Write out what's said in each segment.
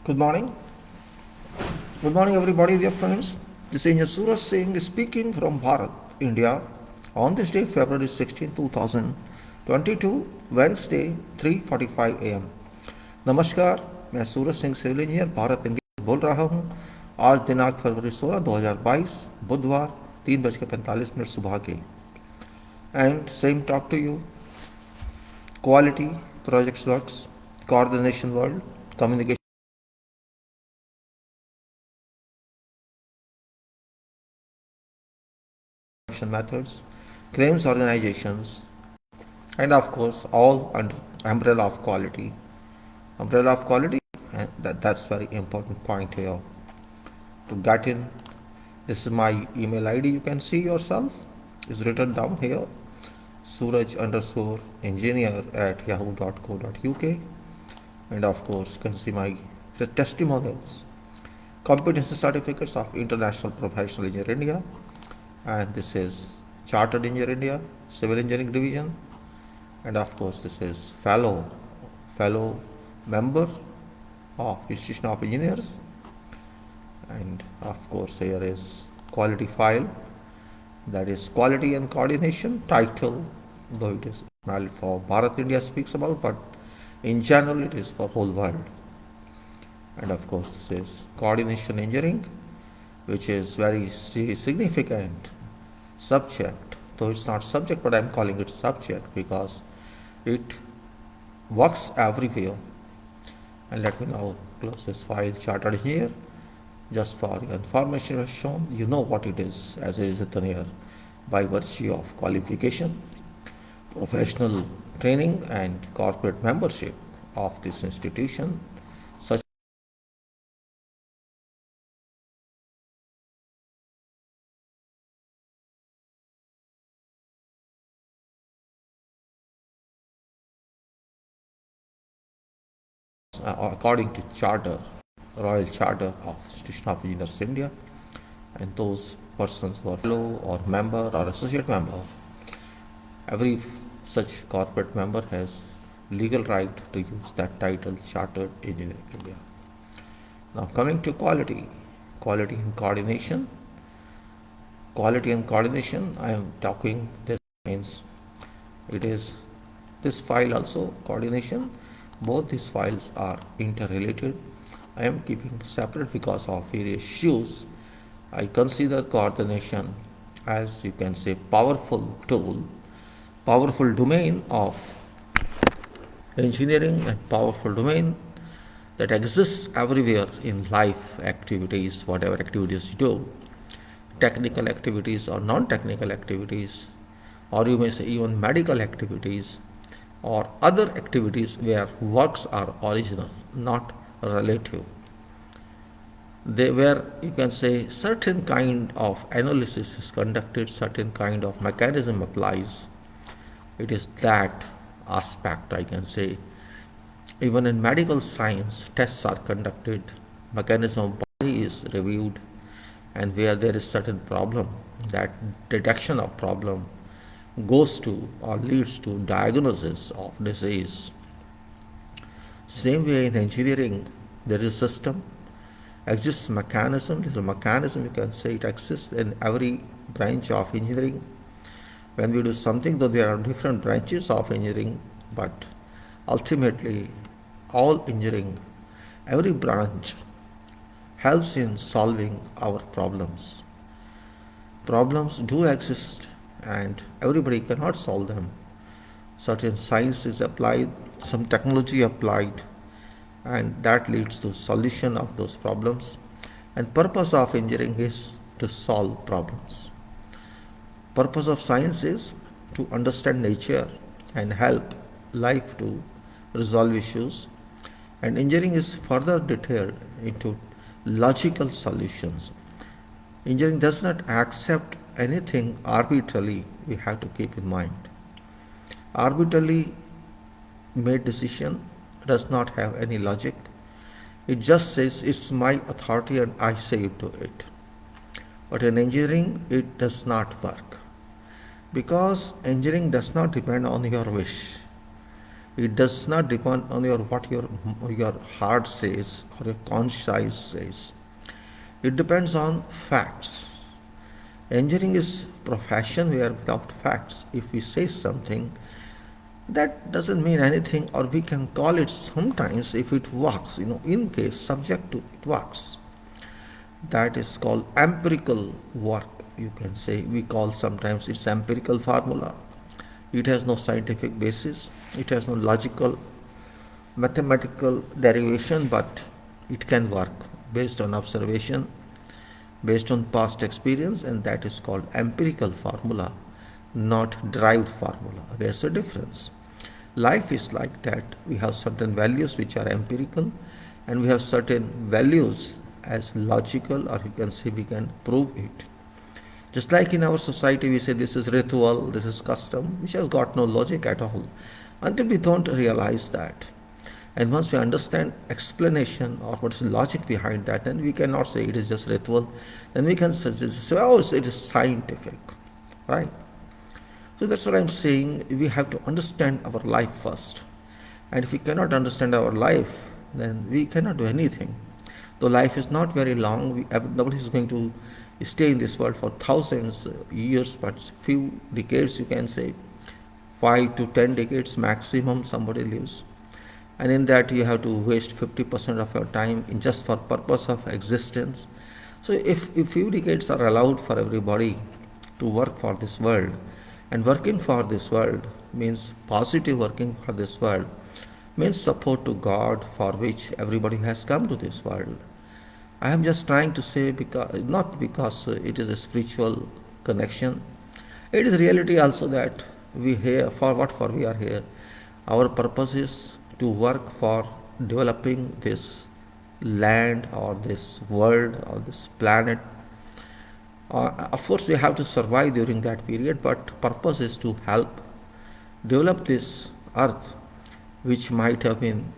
Good morning. Good morning, everybody, dear friends. This is Engineer Suraj Singh speaking from Bharat, India, on this day, February 16, 2022, Wednesday, 3:45 a.m. नमस्कार, मैं Suraj Singh civil engineer Bharat India से बोल रहा हूँ। आज दिनांक फरवरी 16, 2022, बुधवार 3:45 सुबह के। And same talk to you quality projects works coordination world communication methods, claims organizations, and of course all under umbrella of quality. Umbrella of quality, and that's very important point here. To get in, this is my email ID. You can see yourself. It's written down here. suraj_engineer@yahoo.co.uk, and of course you can see my testimonials, competency certificates of International Professional Engineer India, and this is Chartered Engineer India, Civil Engineering Division, and of course this is fellow member of Institution of Engineers, and of course here is quality file, that is quality and coordination title, though it is valid for Bharat India speaks about, but in general it is for whole world. And of course this is coordination engineering, which is very significant subject, though it's not subject, but I'm calling it subject because it works everywhere. And let me now close this file. Chartered engineer, just for your information was shown, you know what it is as it is written here, by virtue of qualification, professional training and corporate membership of this institution. Such according to charter, Royal Charter of Institution of Engineers India, and those persons who are fellow or member or associate member, every such corporate member has legal right to use that title, Chartered Engineer India. Now coming to quality and coordination. Quality and coordination, I am talking, this means it is this file also, coordination. Both these files are interrelated. I am keeping separate because of various issues. I consider coordination as, you can say, powerful tool, powerful domain of engineering, and powerful domain that exists everywhere in life activities, whatever activities you do, technical activities or non-technical activities, or you may say even medical activities, or other activities where works are original, not relative. They where, you can say, certain kind of analysis is conducted, certain kind of mechanism applies. It is that aspect, I can say. Even in medical science, tests are conducted, mechanism of body is reviewed, and where there is certain problem, that detection of problem goes to or leads to diagnosis of disease. Same way in engineering, there is a system, exists mechanism. There's a mechanism, you can say, it exists in every branch of engineering. When we do something, though there are different branches of engineering, but ultimately all engineering, every branch helps in solving our problems. Problems do exist and everybody cannot solve them. Certain science is applied, some technology applied, and that leads to solution of those problems. And purpose of engineering is to solve problems. Purpose of science is to understand nature and help life to resolve issues. And engineering is further detailed into logical solutions. Engineering does not accept anything arbitrarily, we have to keep in mind. Arbitrarily made decision does not have any logic. It just says it's my authority and I say to it. But in engineering, it does not work. Because engineering does not depend on your wish. It does not depend on your heart says or your conscience says. It depends on facts. Engineering is profession where without facts, if we say something, that doesn't mean anything, or we can call it sometimes if it works, in case subject to it works. That is called empirical work, you can say. We call sometimes it's empirical formula. It has no scientific basis, it has no logical mathematical derivation, but it can work based on observation, based on past experience, and that is called empirical formula, not derived formula. There's a difference. Life is like that. We have certain values which are empirical, and we have certain values as logical, or you can say we can prove it. Just like in our society, we say this is ritual, this is custom, which has got no logic at all, until we don't realize that. And once we understand explanation or what is the logic behind that, then we cannot say it is just ritual. Then we can say, oh, it is scientific, right? So that's what I'm saying. We have to understand our life first. And if we cannot understand our life, then we cannot do anything. Though life is not very long, nobody is going to stay in this world for thousands of years, but few decades, you can say, 5 to 10 decades maximum somebody lives. And in that you have to waste 50% of your time in just for purpose of existence. So if few decades are allowed for everybody to work for this world, and working for this world means positive working for this world, means support to God, for which everybody has come to this world. I am just trying to say, not because it is a spiritual connection, it is reality also that we here for we are here. Our purpose is to work for developing this land or this world or this planet. Of course, we have to survive during that period, but purpose is to help develop this earth, which might have been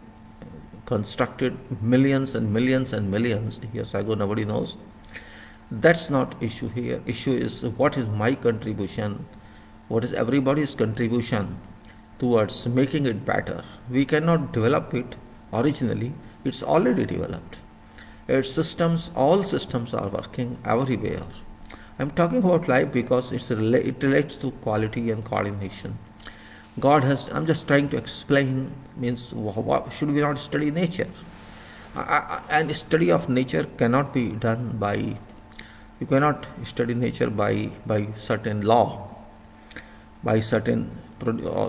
constructed millions and millions and millions years ago. Nobody knows. That's not issue here. Issue is what is my contribution, what is everybody's contribution towards making it better. We cannot develop it originally, it's already developed. Its systems, all systems are working everywhere. I'm talking about life because it relates to quality and coordination. God has, I'm just trying to explain, means should we not study nature? And study of nature cannot be done by, you cannot study nature by certain law, by certain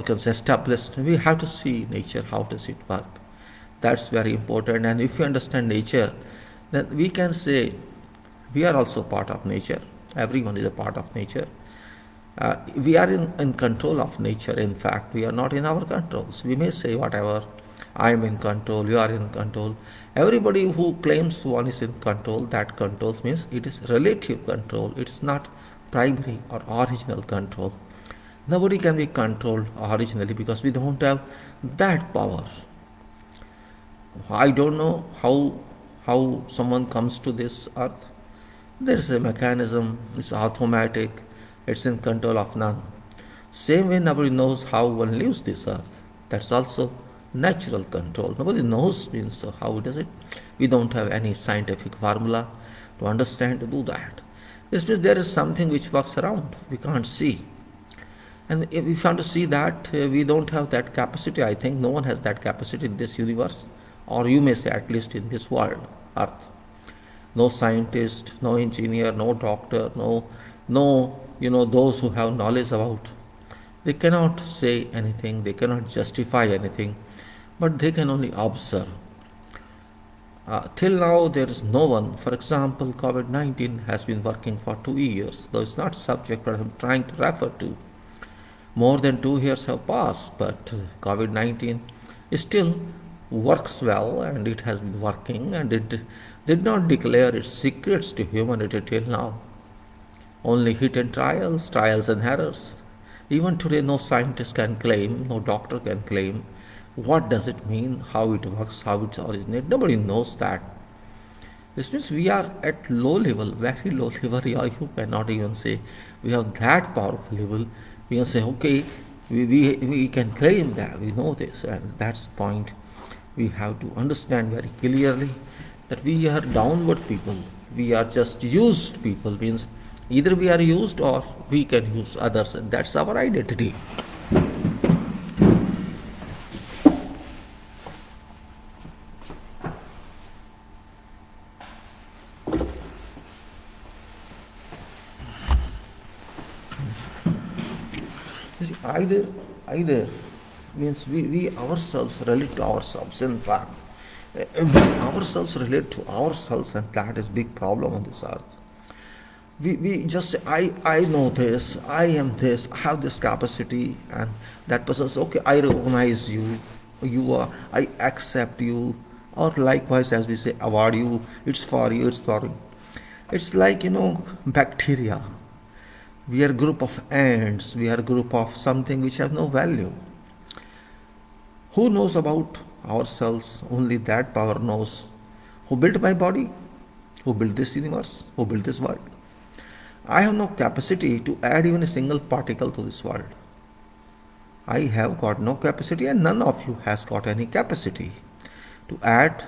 established. We have to see nature, how does it work. That's very important. And if we understand nature, then we can say we are also part of nature. Everyone is a part of nature. We are in control of nature. In fact, we are not in our controls. We may say whatever, I am in control, you are in control. Everybody who claims one is in control, that control means it is relative control. It's not primary or original control. Nobody can be controlled originally because we don't have that power. I don't know how someone comes to this earth. There's a mechanism, it's automatic, it's in control of none. Same way nobody knows how one leaves this earth. That's also natural control. Nobody knows means how does it. We don't have any scientific formula to understand to do that. This means there is something which works around. We can't see. And if we want to see that, we don't have that capacity. I think no one has that capacity in this universe, or you may say at least in this world, earth. No scientist, no engineer, no doctor, no those who have knowledge about. They cannot say anything, they cannot justify anything, but they can only observe. Till now there is no one. For example, COVID-19 has been working for 2 years, though it's not subject but I'm trying to refer to. More than 2 years have passed, but COVID-19 still works well, and it has been working, and it did not declare its secrets to humanity till now. Only hidden trials and errors. Even today no scientist can claim, no doctor can claim what does it mean, how it works, how it originates. Nobody knows that. This means we are at low level, very low level. You cannot even say we have that powerful level. We can say, okay, We can claim that we know this, and that's the point. We have to understand very clearly that we are downward people. We are just used people, means either we are used or we can use others, and that's our identity. You see, either means we ourselves relate to ourselves. In fact, we ourselves relate to ourselves, and that is big problem on this earth. We just say, I know this, I am this, I have this capacity, and that person says, okay, I recognize you, you are, I accept you, or likewise, as we say, award you, it's for you, it's for you. It's like, bacteria. We are a group of ants, we are a group of something which has no value. Who knows about ourselves? Only that power knows. Who built my body? Who built this universe? Who built this world? I have no capacity to add even a single particle to this world. I have got no capacity, and none of you has got any capacity to add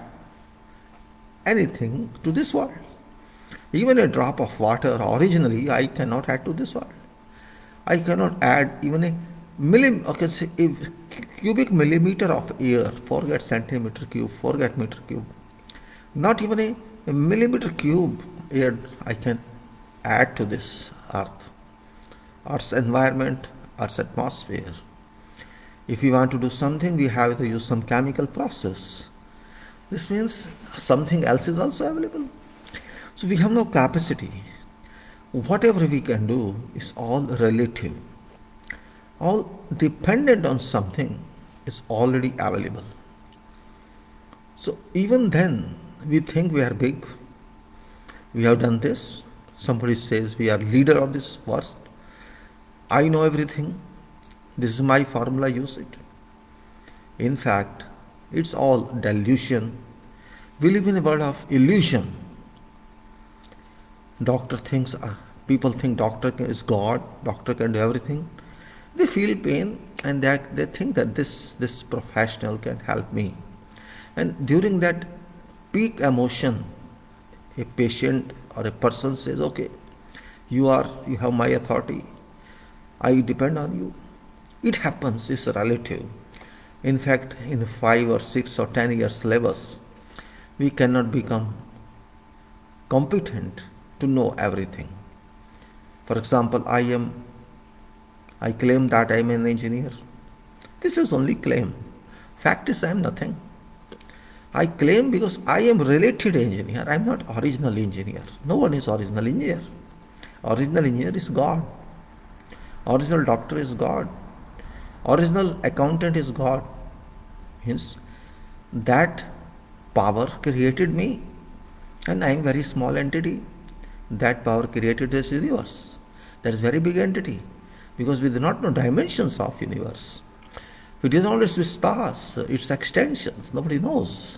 anything to this world. Even a drop of water originally I cannot add to this world. I cannot add even a cubic millimeter of air, forget centimeter cube, forget meter cube. Not even a millimeter cube air I can add to this earth, Earth's environment, Earth's atmosphere. If we want to do something, we have to use some chemical process. This means something else is also available. So we have no capacity. Whatever we can do is all relative. All dependent on something is already available. So even then, we think we are big. We have done this. Somebody says we are leader of this world. I know everything. This is my formula, use it. In fact, it's all delusion. We live in a world of illusion. People think doctor is God, doctor can do everything. They feel pain and they think that this professional can help me. And during that peak emotion, a patient or a person says, okay, you have my authority, I depend on you. It happens, it's relative. In fact, in 5 or 6 or 10 years syllabus, we cannot become competent to know everything. For example, I claim that I am an engineer. This is only claim. Fact is I am nothing. I claim because I am related engineer. I am not original engineer. No one is original engineer. Original engineer is God. Original doctor is God. Original accountant is God. Hence, that power created me, and I am very small entity. That power created this universe. That is very big entity, because we do not know dimensions of universe. We do not know its stars, its extensions. Nobody knows.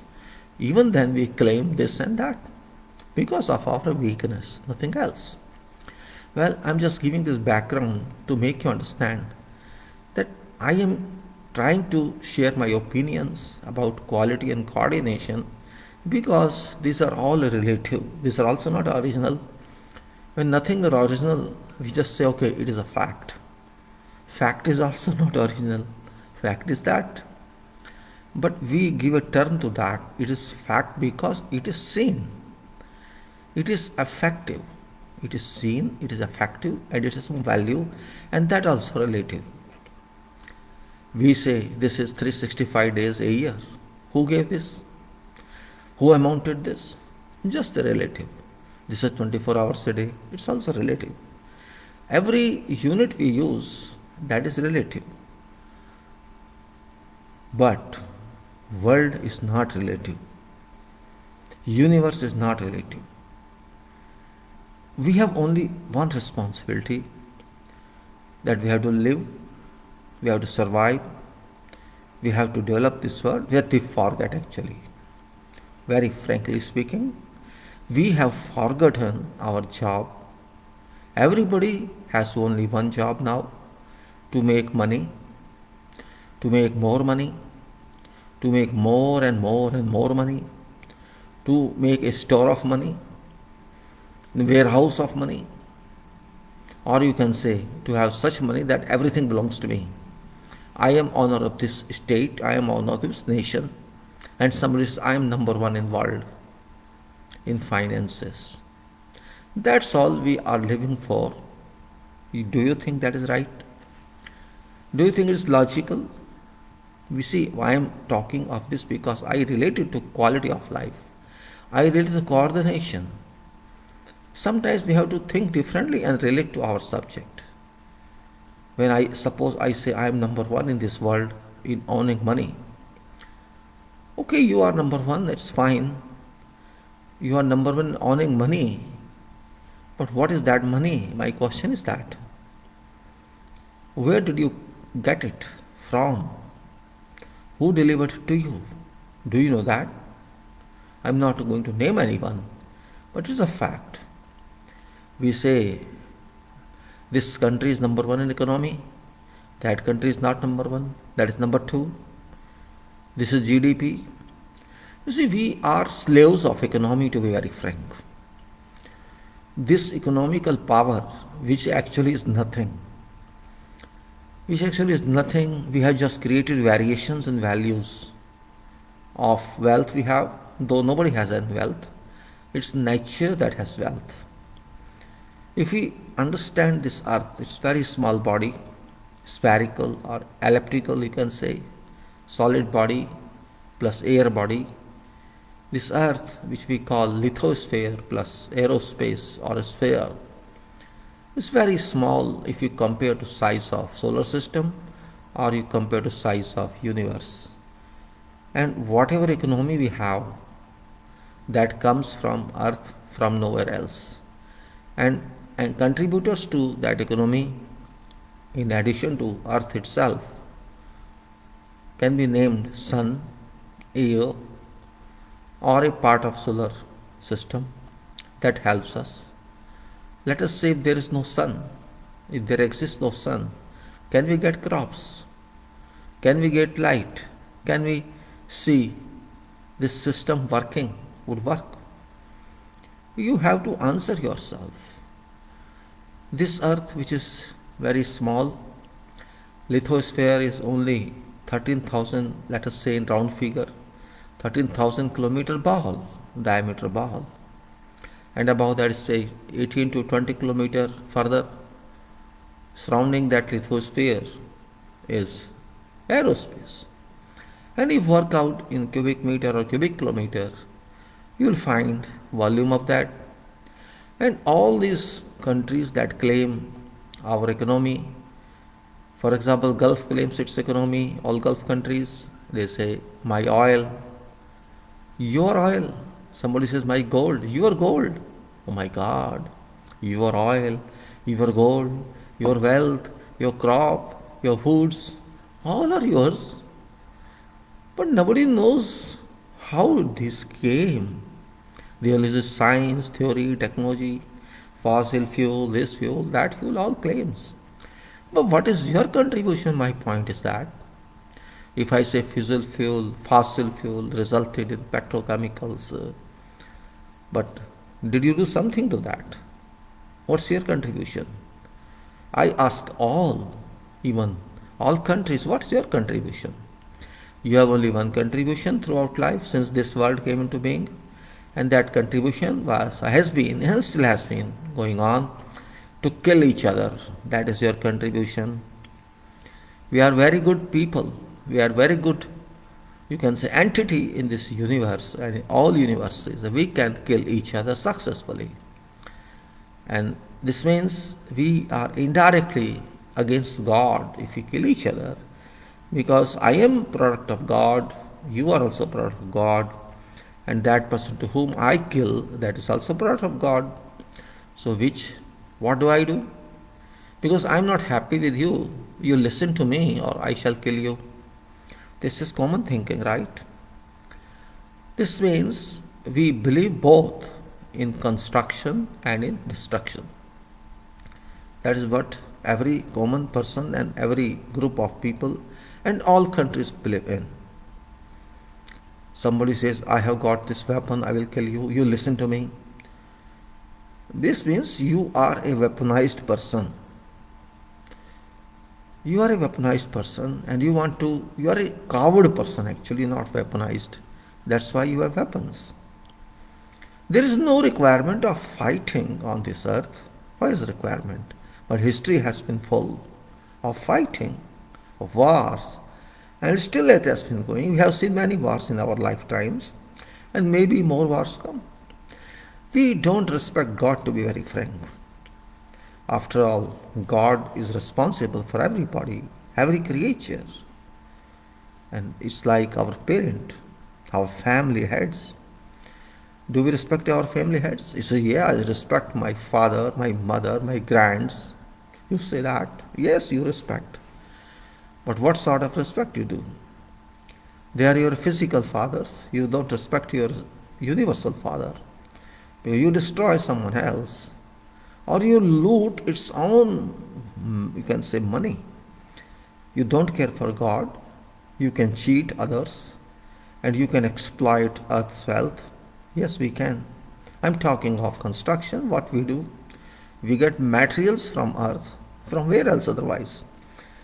Even then we claim this and that because of our weakness, nothing else. Well, I'm just giving this background to make you understand that I am trying to share my opinions about quality and coordination, because these are all relative. These are also not original. When nothing is original, we just say, okay, it is a fact. Fact is also not original. Fact is that. But we give a term to that. It is fact because it is seen. It is effective. It is seen, it is effective, and it has some value, and that also relative. We say this is 365 days a year. Who gave this? Who amounted this? Just the relative. This is 24 hours a day. It's also relative. Every unit we use, that is relative. But world is not relative. Universe is not relative. We have only one responsibility, that we have to live, we have to survive, we have to develop this world. We have to forget actually. Very frankly speaking, we have forgotten our job. Everybody has only one job now, to make money, to make more money, to make more and more and more money, to make a store of money, a warehouse of money, or you can say to have such money that everything belongs to me. I am owner of this state, I am owner of this nation, and somebody says I am number one in world in finances. That's all we are living for. Do you think that is right? Do you think it is logical? We see why I am talking of this because I relate it to quality of life. I relate it to coordination. Sometimes we have to think differently and relate to our subject. When I suppose I say I am number one in this world in owning money. Okay, you are number one, that's fine. You are number one in owning money. But what is that money? My question is that. Where did you get it from? Who delivered it to you? Do you know that? I'm not going to name anyone, but it is a fact. We say this country is number one in economy, that country is not number one, that is number two. This is GDP. You see, we are slaves of economy, to be very frank. This economical power, which actually is nothing, we have just created variations and values of wealth we have, though nobody has any wealth. It's nature that has wealth. If we understand this earth, it's very small body, spherical or elliptical, you can say, solid body plus air body. This earth, which we call lithosphere plus aerospace or a sphere, is very small if you compare to size of solar system or you compare to size of universe. And whatever economy we have, that comes from earth, from nowhere else. And contributors to that economy, in addition to earth itself, can be named sun, air, or a part of solar system that helps us. Let us say if there is no sun, if there exists no sun, can we get crops? Can we get light? Can we see this system working, would work? You have to answer yourself. This earth, which is very small, lithosphere is only 13,000, let us say in round figure, 13,000 kilometer ball, diameter ball. And above that is say 18 to 20 kilometer further surrounding that lithosphere is aerospace. And if work out in cubic meter or cubic kilometer, you will find volume of that. And all these countries that claim our economy, for example, Gulf claims its economy, all Gulf countries, they say my oil, your oil. Somebody says my gold, your gold. Oh my God, your oil, your gold, your wealth, your crop, your foods, all are yours. But nobody knows how this came. There is science, theory, technology, fossil fuel, this fuel, that fuel, all claims. But what is your contribution? My point is that if I say fossil fuel resulted in petrochemicals, but did you do something to that? What's your contribution? I ask all, even all countries, what's your contribution? You have only one contribution throughout life since this world came into being, and that contribution has been and still has been going on to kill each other. That is your contribution. We are very good people. We are very good, you can say, entity in this universe and in all universes. We can kill each other successfully. And this means we are indirectly against God if we kill each other, because I am product of God, you are also product of God, and that person to whom I kill, that is also product of God. So what do I do? Because I am not happy with you, you listen to me or I shall kill you. This is common thinking, right? This means we believe both in construction and in destruction. That is what every common person and every group of people and all countries believe in. Somebody says, I have got this weapon, I will kill you, you listen to me. This means you are a weaponized person. You are a weaponized person and you are a coward person actually, not weaponized. That's why you have weapons. There is no requirement of fighting on this earth. Why is requirement? But history has been full of fighting, of wars, and still it has been going. We have seen many wars in our lifetimes, and maybe more wars come. We don't respect God, to be very frank. After all, God is responsible for everybody, every creature. And it's like our parent, our family heads. Do we respect our family heads? You say, yeah, I respect my father, my mother, my grands. You say that. Yes, you respect. But what sort of respect you do? They are your physical fathers. You don't respect your universal father. You destroy someone else. Or you loot its own, you can say, money. You don't care for God. You can cheat others. And you can exploit earth's wealth. Yes, we can. I'm talking of construction, what we do. We get materials from earth. From where else otherwise?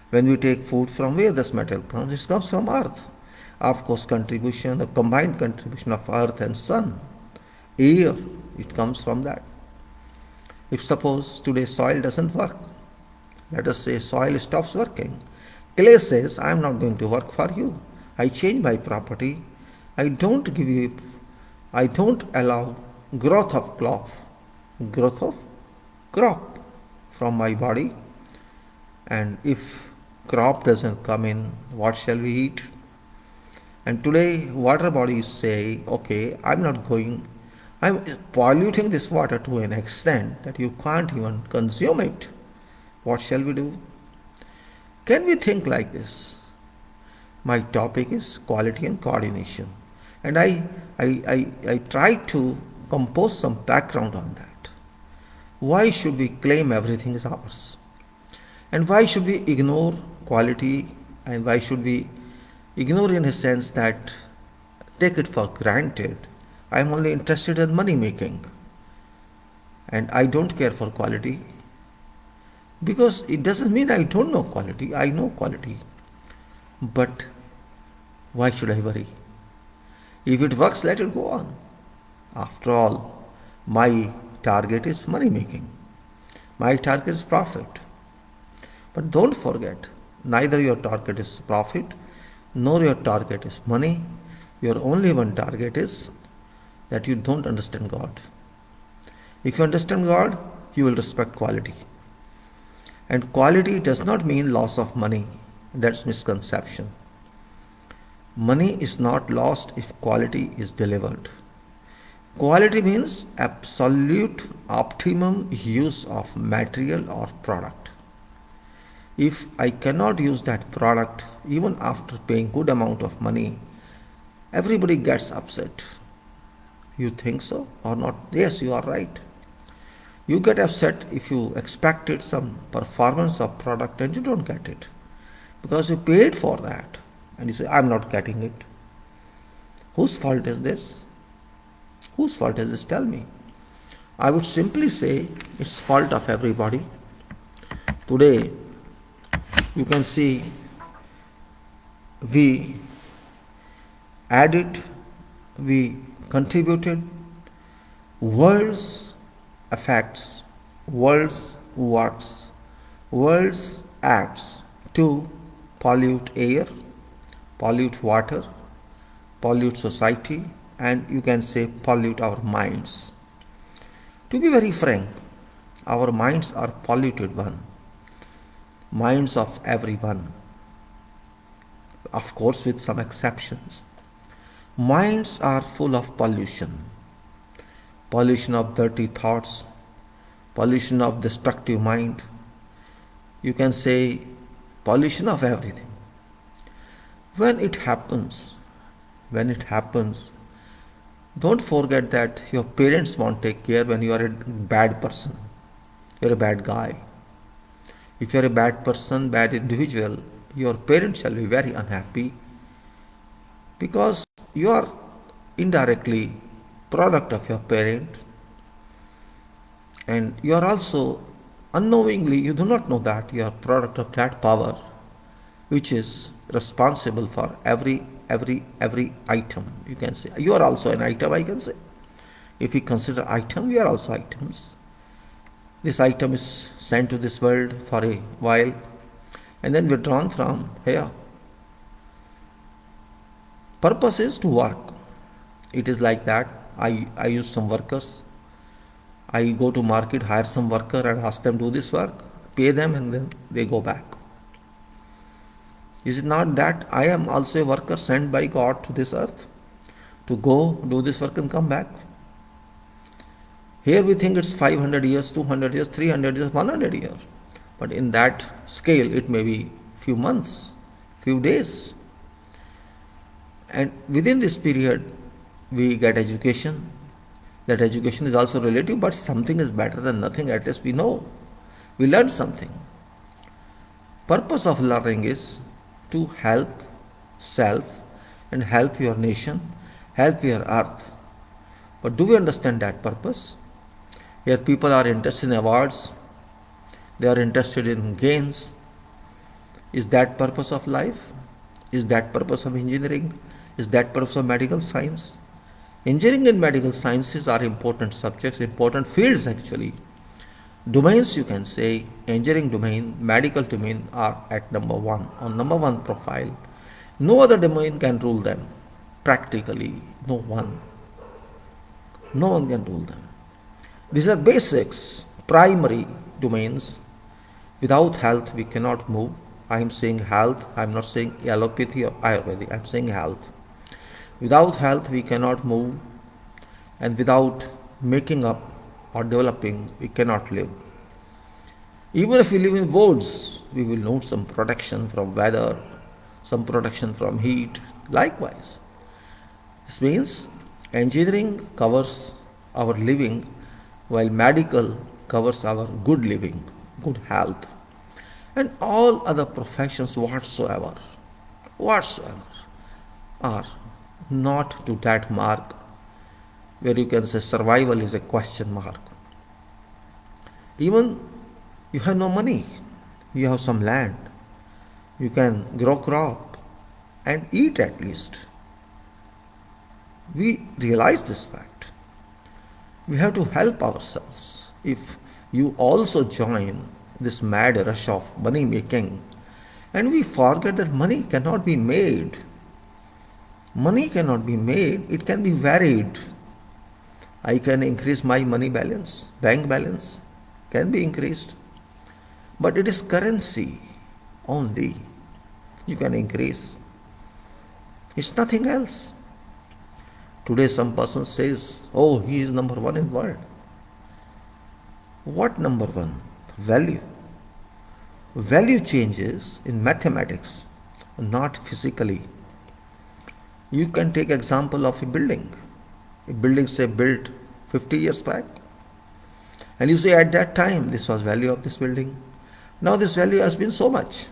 When we take food, from where this material comes? It comes from earth. Of course, contribution, the combined contribution of earth and sun, air, it comes from that. If suppose today soil doesn't work, let us say soil stops working. Clay says, I am not going to work for you. I change my property. I don't allow growth of crop from my body. And if crop doesn't come in, what shall we eat? And today water bodies say, okay, I'm polluting this water to an extent that you can't even consume it. What shall we do? Can we think like this? My topic is quality and coordination. And I try to compose some background on that. Why should we claim everything is ours? And why should we ignore quality, and why should we ignore in a sense that take it for granted? I am only interested in money making and I don't care for quality, because it doesn't mean I don't know quality. I know quality. But why should I worry? If it works, let it go on. After all, my target is money making. My target is profit. But don't forget, neither your target is profit, nor your target is money. Your only one target is that you don't understand God. If you understand God, you will respect quality. And quality does not mean loss of money. That's misconception. Money is not lost if quality is delivered. Quality means absolute optimum use of material or product. If I cannot use that product even after paying good amount of money, everybody gets upset. You think so or not? Yes, you are right. You get upset if you expected some performance of product and you don't get it, because you paid for that and you say, I'm not getting it. Whose fault is this? Whose fault is this? Tell me. I would simply say it's fault of everybody. Today, you can see we added, we contributed world's effects, world's works, world's acts to pollute air, pollute water, pollute society, and you can say pollute our minds. To be very frank, our minds are polluted one. Minds of everyone, of course with some exceptions. Minds are full of pollution. Pollution of dirty thoughts, pollution of destructive mind. You can say pollution of everything. When it happens, don't forget that your parents won't take care when you are a bad person. You're a bad guy. If you're a bad person, bad individual, your parents shall be very unhappy because you are indirectly product of your parent, and you are also unknowingly, you do not know that you are product of that power which is responsible for every item. You can say you are also an item, I can say. If we consider item, we are also items. This item is sent to this world for a while and then withdrawn from here. Purpose is to work. It is like that. I use some workers. I go to market, hire some worker and ask them to do this work, pay them and then they go back. Is it not that I am also a worker sent by God to this earth to go do this work and come back? Here we think it's 500 years, 200 years, 300 years, 100 years. But in that scale, it may be few months, few days. And within this period, we get education. That education is also relative, but something is better than nothing. At least we know. We learned something. Purpose of learning is to help self and help your nation, help your earth. But do we understand that purpose? Here people are interested in awards. They are interested in gains. Is that purpose of life? Is that purpose of engineering? Is that purpose of medical science? Engineering and medical sciences are important subjects, important fields actually. Domains, you can say, engineering domain, medical domain are at number one, on number one profile. No other domain can rule them. Practically, no one. No one can rule them. These are basics, primary domains. Without health, we cannot move. I am saying health, I am not saying allopathy or Ayurvedic, I am saying health. Without health, we cannot move, and without making up or developing, we cannot live. Even if we live in woods, we will need some protection from weather, some protection from heat. Likewise, this means engineering covers our living, while medical covers our good living, good health, and all other professions whatsoever are not to that mark where you can say survival is a question mark. Even you have no money, you have some land, you can grow crop and eat at least. We realize this fact. We have to help ourselves. If you also join this mad rush of money making, and we forget that money cannot be made. Money cannot be made, it can be varied. I can increase my money balance, bank balance can be increased, but it is currency only you can increase. It's nothing else. Today some person says, oh, he is number one in world. What number one? Value. Value changes in mathematics, not physically. You can take example of a building. A building say built 50 years back. And you say at that time this was value of this building. Now this value has been so much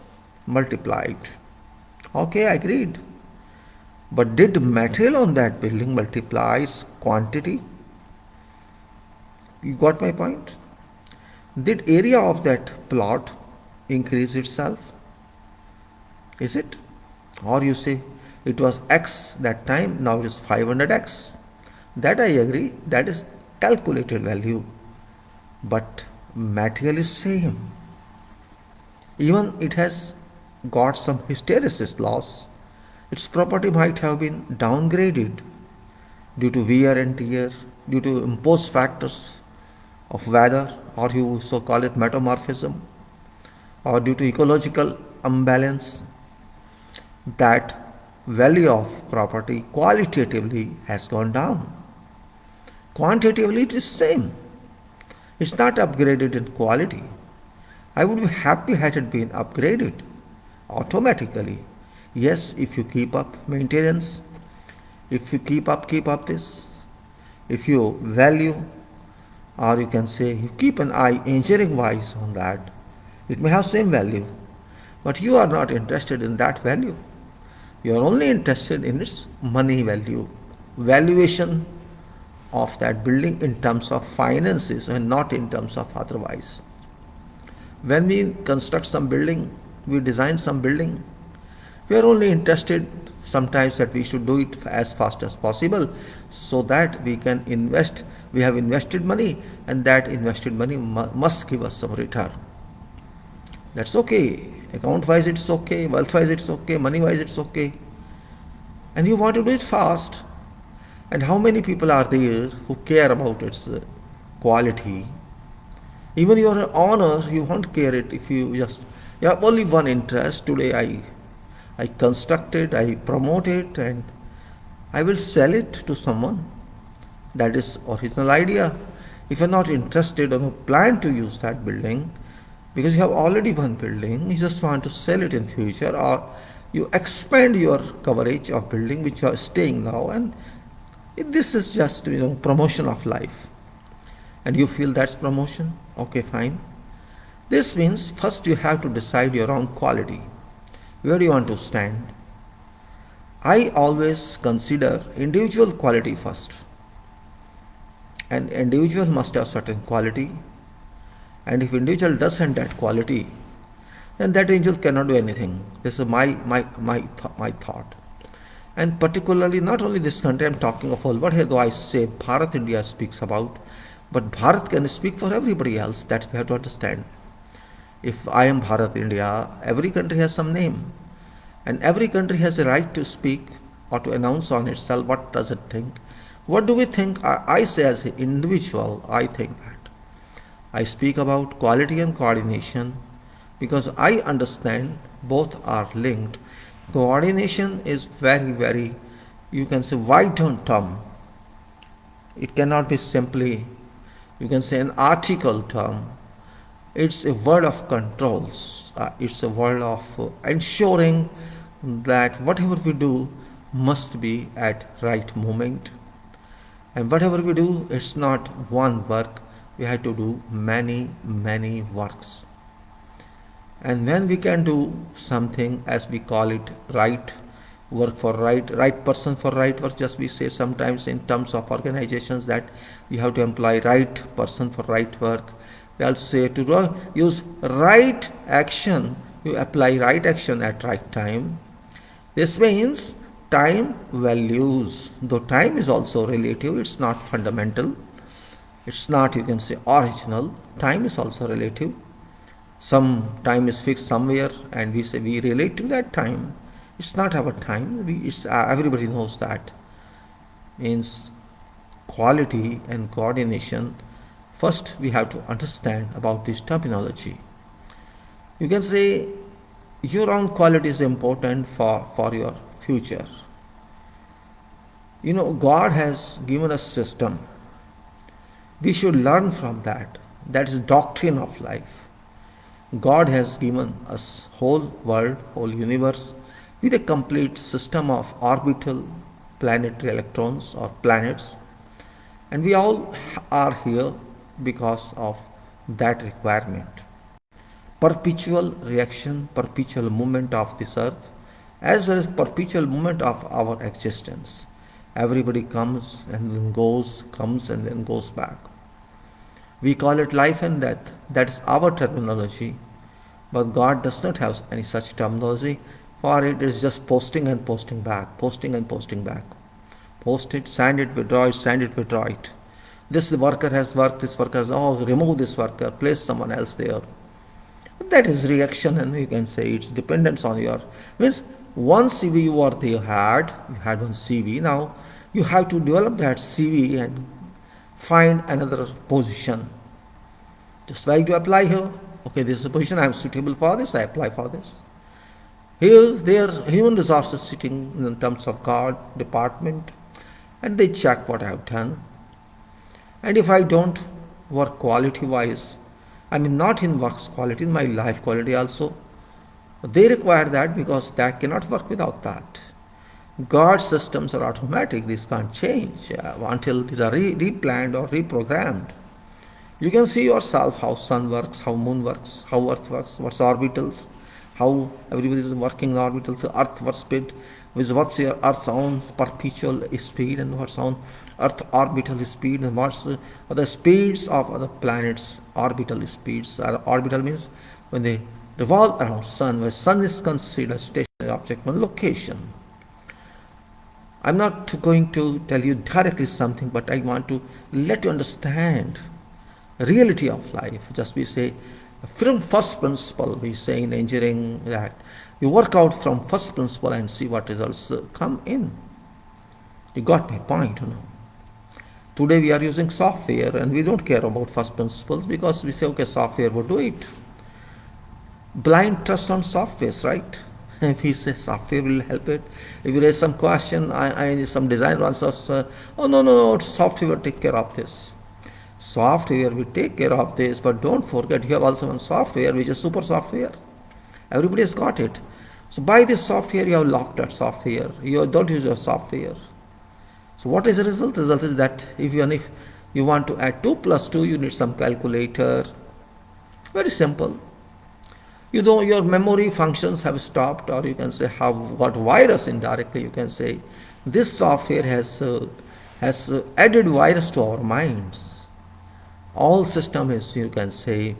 multiplied. Okay, I agreed. But did material on that building multiplies quantity? You got my point? Did area of that plot increase itself? Is it? Or you say it was X that time, now it is 500X. That I agree, that is calculated value. But material is same. Even it has got some hysteresis loss. Its property might have been downgraded due to wear and tear, due to imposed factors of weather, or you so call it metamorphism, or due to ecological imbalance. That value of property qualitatively has gone down. Quantitatively it is same. It's not upgraded in quality. I would be happy had it been upgraded automatically. Yes, if you keep up maintenance, if you keep up this, if you value, or you can say you keep an eye engineering wise on that, it may have same value. But you are not interested in that value. You are only interested in its money value, valuation of that building in terms of finances and not in terms of otherwise. When we construct some building, we design some building, we are only interested sometimes that we should do it as fast as possible so that we can invest. We have invested money and that invested money must give us some return. That's okay. Account wise it's okay, wealth wise it's okay, money wise it's okay. And you want to do it fast. And how many people are there who care about its quality? Even your honor, you won't care it if you have only one interest. Today I construct it, I promote it, and I will sell it to someone. That is original idea. If you're not interested or plan to use that building, because you have already one building, you just want to sell it in future, or you expand your coverage of building which you are staying now, and this is just promotion of life. And you feel that's promotion, okay, fine. This means first you have to decide your own quality. Where do you want to stand? I always consider individual quality first. An individual must have certain quality, and if individual doesn't that quality, then that individual cannot do anything. This is my thought. And particularly not only this country, I'm talking of all. What here though I say Bharat India speaks about, but Bharat can speak for everybody else. That we have to understand. If I am Bharat India, every country has some name, and every country has a right to speak or to announce on itself what does it think. What do we think? I say as an individual, I think that. I speak about quality and coordination because I understand both are linked. Coordination is very, you can say, wide term. It cannot be simply, you can say, an article term. It's a word of controls. It's a word of ensuring that whatever we do must be at right moment. And whatever we do, it's not one work. We have to do many works. And when we can do something, as we call it, right work for right person for right work, just we say sometimes in terms of organizations that you have to employ right person for right work. We also say to use right action, you apply right action at right time. This means time values, though time is also relative, it's not fundamental, it's not, you can say, original. Time is also relative. Some time is fixed somewhere and we say we relate to that time. It's not our time. Everybody knows that. Means quality and coordination. First we have to understand about this terminology. You can say your own quality is important for your future. God has given us system. We should learn from that. That is doctrine of life. God has given us whole world, whole universe with a complete system of orbital planetary electrons or planets, and we all are here because of that requirement. Perpetual reaction, perpetual movement of this earth, as well as perpetual movement of our existence. Everybody comes and then goes back. We call it life and death. That is our terminology. But God does not have any such terminology. For it is just posting and posting back, posting and posting back. Post it, send it, withdraw it. This worker has worked, this worker has, remove this worker, place someone else there. That is reaction, and you can say it's dependence on your, means one CV you had one CV, now you have to develop that CV and find another position. Just like you apply here, okay, this is a position, I am suitable for this, I apply for this. Here, there, human resources sitting in terms of God department, and they check what I have done. And if I don't work quality wise, I mean not in works quality, in my life quality also, they require that because that cannot work without that. God's systems are automatic, these can't change until these are replanned or reprogrammed. You can see yourself how sun works, how moon works, how earth works, what's orbitals, how everybody is working in orbital. So Earth was speed with what's your Earth's own perpetual speed and what's own Earth orbital speed and what's the speeds of other planets orbital speeds. Orbital means when they revolve around Sun, where Sun is considered a stationary object, one location. I'm not going to tell you directly something, but I want to let you understand reality of life. Just we say from first principle, we say in engineering that you work out from first principle and see what results come in. You got my point, you know. Today we are using software and we don't care about first principles because we say, okay, software will do it. Blind trust on software, right? If he says software will help it, if you raise some question, some designer answers, oh no, software will take care of this. Software will take care of this, but don't forget you have also one software which is super software. Everybody has got it. So by this software you have locked that software. You don't use your software. So what is the result? The result is that if you want to add 2 plus 2, you need some calculator. Very simple. You know your memory functions have stopped, or you can say what virus indirectly you can say this software has added virus to our minds. All system is, you can say,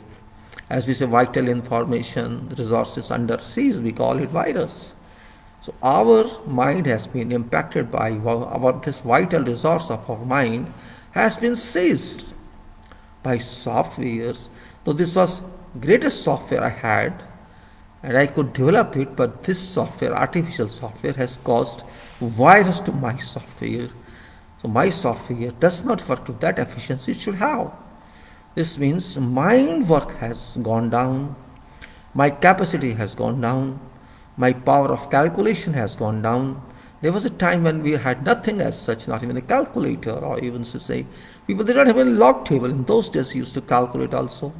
as we say, vital information resources under siege, we call it virus. So our mind has been impacted by this vital resource of our mind has been seized by softwares. So this was greatest software I had and I could develop it, but this software, artificial software, has caused virus to my software. So my software does not work to that efficiency it should have. This means mind work has gone down, my capacity has gone down, my power of calculation has gone down. There was a time when we had nothing as such, not even a calculator, or even to say, people did not have a log table. In those days, we used to calculate also,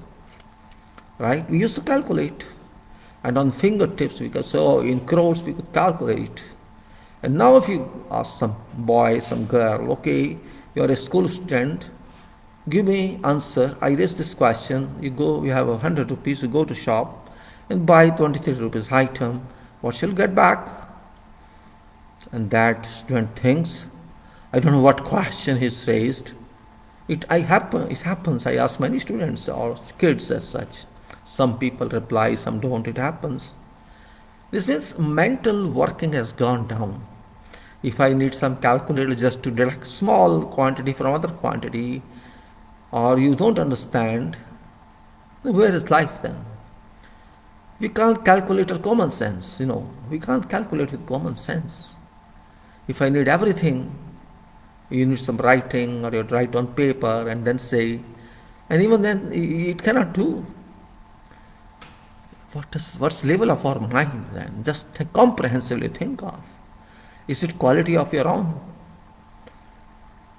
right? We used to calculate. And on fingertips, we could say, oh, in crores, we could calculate. And now if you ask some boy, some girl, okay, you're a school student, give me answer. I raise this question. You have 100 rupees, you go to shop and buy 23 rupees item. What shall you get back? And that student thinks, I don't know what question he's raised. It happens. I ask many students or kids as such. Some people reply, some don't. It happens. This means mental working has gone down. If I need some calculator just to deduct small quantity from other quantity, or you don't understand, where is life then? We can't calculate with common sense, We can't calculate with common sense. If I need everything, you need some writing, or you write on paper and then say, and even then it cannot do. What's level of our mind then? Just comprehensively think of. Is it quality of your own?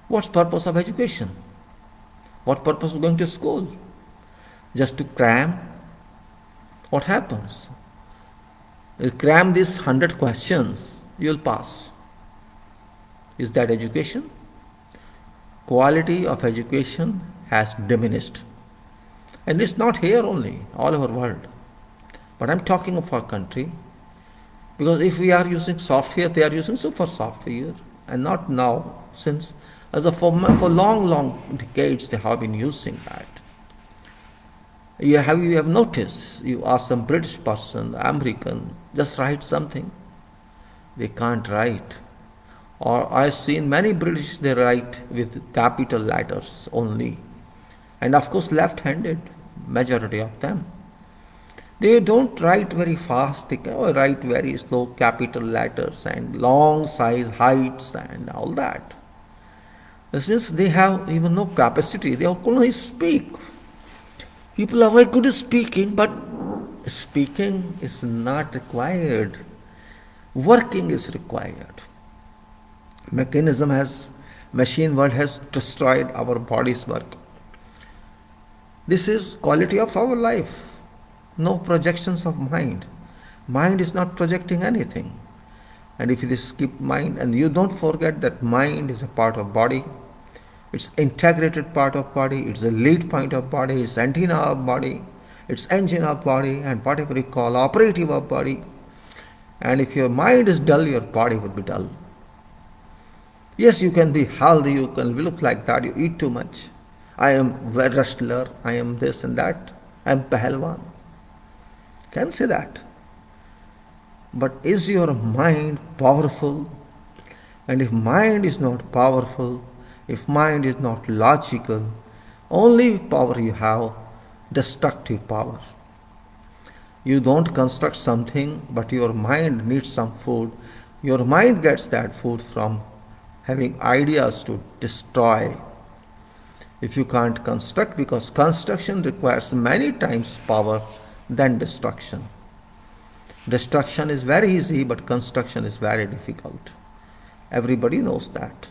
What's purpose of education? What purpose of going to school? Just to cram? What happens? You cram these 100 questions, you'll pass. Is that education? Quality of education has diminished. And it's not here only, all over the world. But I'm talking of our country, because if we are using software, they are using super software, and not now, since for long decades they have been using that. You have noticed, you ask some British person, American, just write something. They can't write. Or I've seen many British, they write with capital letters only. And of course left-handed, majority of them. They don't write very fast, they write very slow capital letters and long size heights and all that. This means they have even no capacity, they can only speak. People are very good at speaking, but speaking is not required. Working is required. Machine world has destroyed our body's work. This is quality of our life. No projections of mind. Mind is not projecting anything. And if you skip mind, and you don't forget that mind is a part of body, it's integrated part of body, it's the lead point of body, it's antenna of body, its engine of body, and whatever you call operative of body. And if your mind is dull, your body will be dull. Yes, you can be healthy, you can look like that, you eat too much. I am a wrestler, I am this and that, I am Pahalwan. Can say that. But is your mind powerful? And if mind is not powerful, if mind is not logical, only power you have, destructive power. You don't construct something, but your mind needs some food. Your mind gets that food from having ideas to destroy. If you can't construct, because construction requires many times power than destruction. Destruction is very easy, but construction is very difficult. Everybody knows that.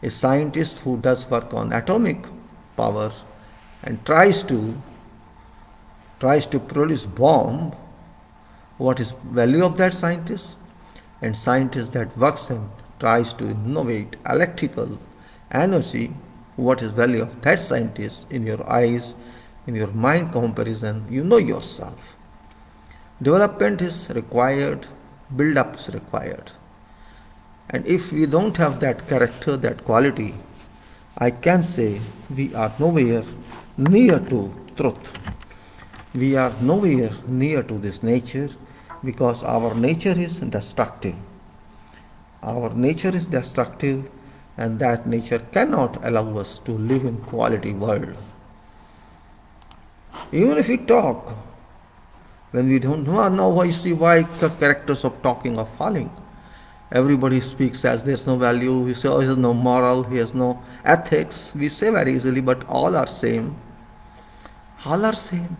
A scientist who does work on atomic power and tries to produce bomb, what is value of that scientist? And scientist that works and tries to innovate electrical energy, what is value of that scientist? In your eyes, in your mind comparison, you know yourself. Development is required, build up is required. And if we don't have that character, that quality, I can say we are nowhere near to truth. We are nowhere near to this nature, because our nature is destructive. Our nature is destructive, and that nature cannot allow us to live in quality world. Even if we talk, when we don't know why the characters of talking are falling. Everybody speaks as there's no value, we say, oh, he has no moral, he has no ethics. We say very easily, but all are same. All are same.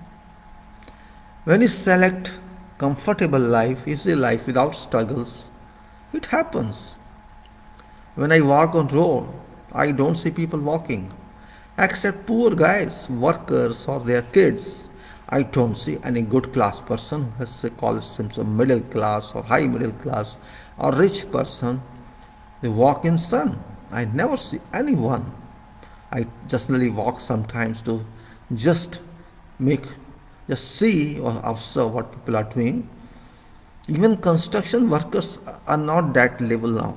When you select comfortable life, easy life without struggles, it happens. When I walk on road, I don't see people walking, except poor guys, workers or their kids. I don't see any good class person who has calls himself middle class or high middle class or rich person. They walk in sun. I never see anyone. I generally walk sometimes to just see or observe what people are doing. Even construction workers are not that level now,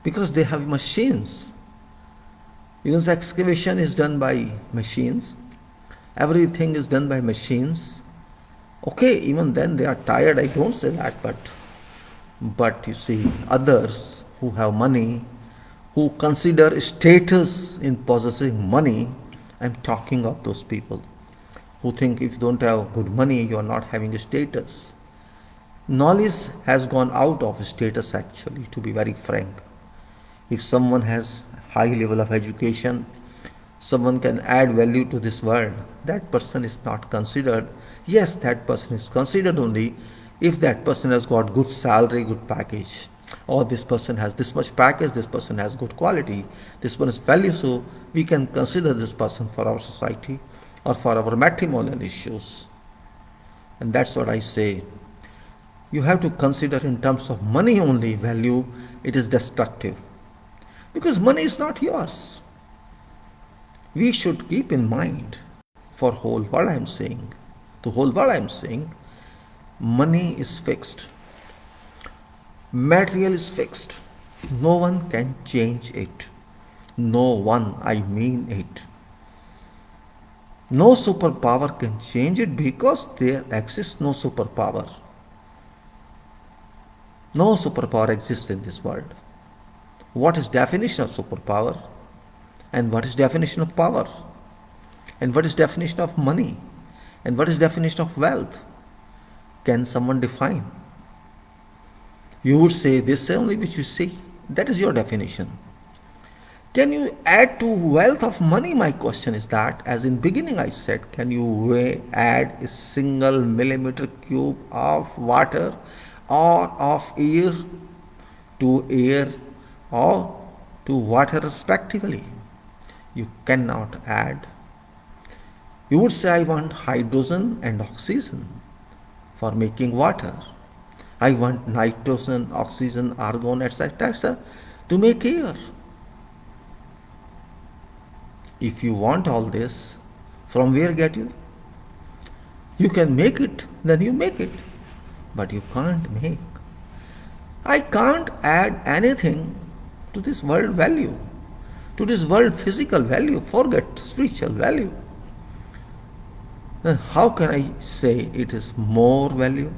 because they have machines. Even the excavation is done by machines. Everything is done by machines. Okay, even then they are tired, I don't say that, but you see, others who have money, who consider status in possessing money, I'm talking of those people who think if you don't have good money, you are not having a status. Knowledge has gone out of status actually, to be very frank. If someone has high level of education, someone can add value to this world, that person is not considered. Yes, that person is considered only if that person has got good salary, good package. Or this person has this much package, this person has good quality, this one is value, so we can consider this person for our society or for our matrimonial issues. And that's what I say. You have to consider in terms of money only value, it is destructive. Because money is not yours. We should keep in mind, for whole world I am saying, the whole world I am saying, money is fixed. Material is fixed. No one can change it. No one, I mean it. No superpower can change it, because there exists no superpower. No superpower exists in this world. What is definition of superpower? And what is definition of power? And what is definition of money? And what is definition of wealth? Can someone define? You would say this only which you see. That is your definition. Can you add to wealth of money? My question is that, as in beginning I said, can you add a single millimeter cube of water or of air to air or to water respectively? You cannot add. You would say, I want hydrogen and oxygen for making water. I want nitrogen, oxygen, argon, etc. to make air. If you want all this, from where get you? You can make it, then you make it. But you can't make. I can't add anything to this world value, to this world physical value. Forget spiritual value. Then how can I say it is more value?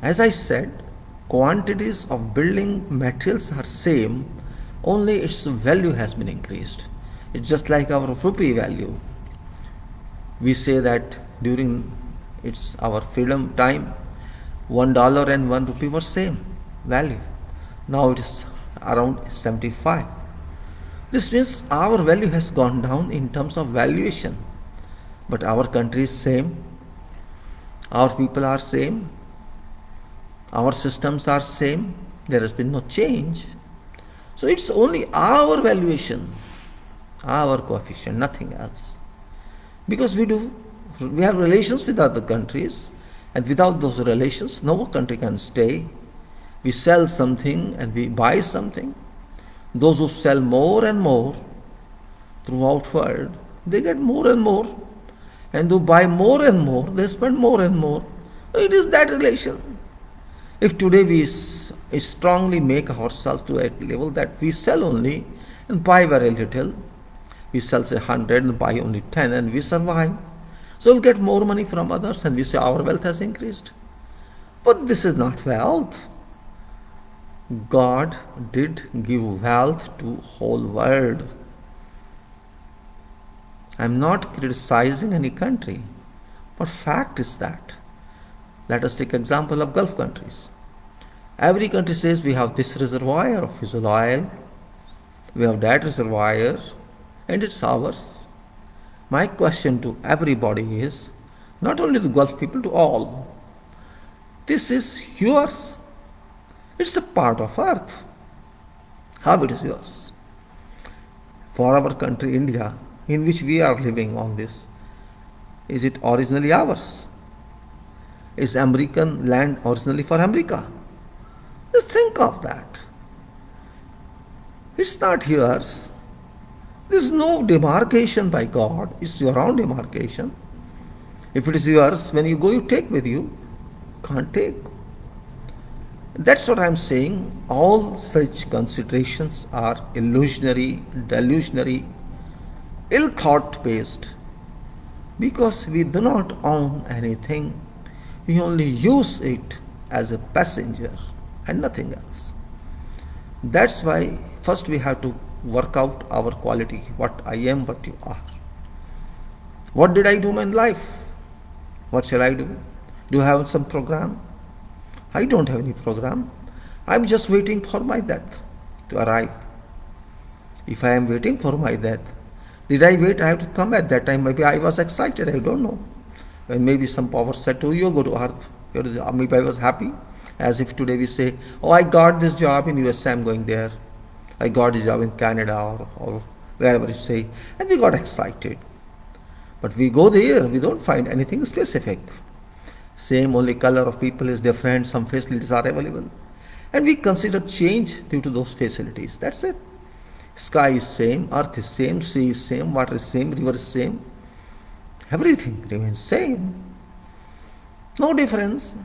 As I said, quantities of building materials are same, only its value has been increased. It's just like our rupee value. We say that during our freedom time, $1 and 1 rupee were same value. Now it is around 75. This means our value has gone down in terms of valuation. But our country is same. Our people are same. Our systems are same. There has been no change. So it's only our valuation, our coefficient, nothing else. Because we have relations with other countries, and without those relations, no country can stay. We sell something and we buy something. Those who sell more and more throughout world, they get more and more. And who buy more and more, they spend more and more. So it is that relation. If today we strongly make ourselves to a level that we sell only and buy very little, we sell say 100 and buy only 10 and we survive. So we'll get more money from others and we say our wealth has increased. But this is not wealth. God did give wealth to whole world. I'm not criticizing any country, but fact is that. Let us take example of Gulf countries. Every country says we have this reservoir of fossil oil, we have that reservoir, and it's ours. My question to everybody is, not only the Gulf people, to all, this is yours. It's a part of earth. How it is yours? For our country, India, in which we are living on this, is it originally ours? Is American land originally for America? Just think of that. It's not yours. There is no demarcation by God. It's your own demarcation. If it is yours, when you go, you take with you. Can't take. That's what I'm saying. All such considerations are illusionary, delusionary, ill-thought based. Because we do not own anything. We only use it as a passenger and nothing else. That's why first we have to work out our quality, what I am, what you are. What did I do in life? What shall I do? Do you have some program? I don't have any program. I'm just waiting for my death to arrive. If I am waiting for my death, did I wait? I have to come at that time. Maybe I was excited, I don't know. When maybe some power said to you, go to earth. Maybe I was happy. As if today we say, oh, I got this job in USA, I'm going there. I got a job in Canada or wherever you say. And we got excited. But we go there, we don't find anything specific. Same, only color of people is different, some facilities are available. And we consider change due to those facilities. That's it. Sky is same, earth is same, sea is same, water is same, river is same. Everything remains same. No difference.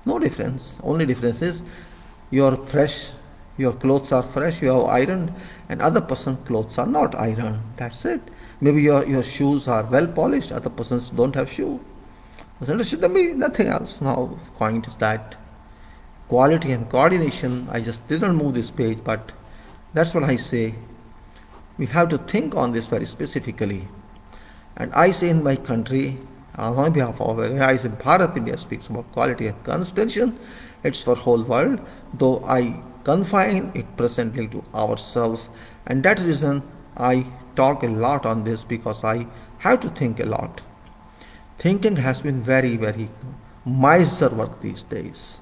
No difference. Only difference is you're fresh, your clothes are fresh, you have ironed, and other person's clothes are not ironed. That's it. Maybe your shoes are well polished, other persons don't have shoe. There should be nothing else. Now, point is that quality and coordination. I just didn't move this page, but that's what I say. We have to think on this very specifically. And I say in my country, on behalf of, when I say Bharat, India speaks about quality and concentration, it's for whole world, though I confine it presently to ourselves. And that reason I talk a lot on this, because I have to think a lot. Thinking has been very, very miser work these days.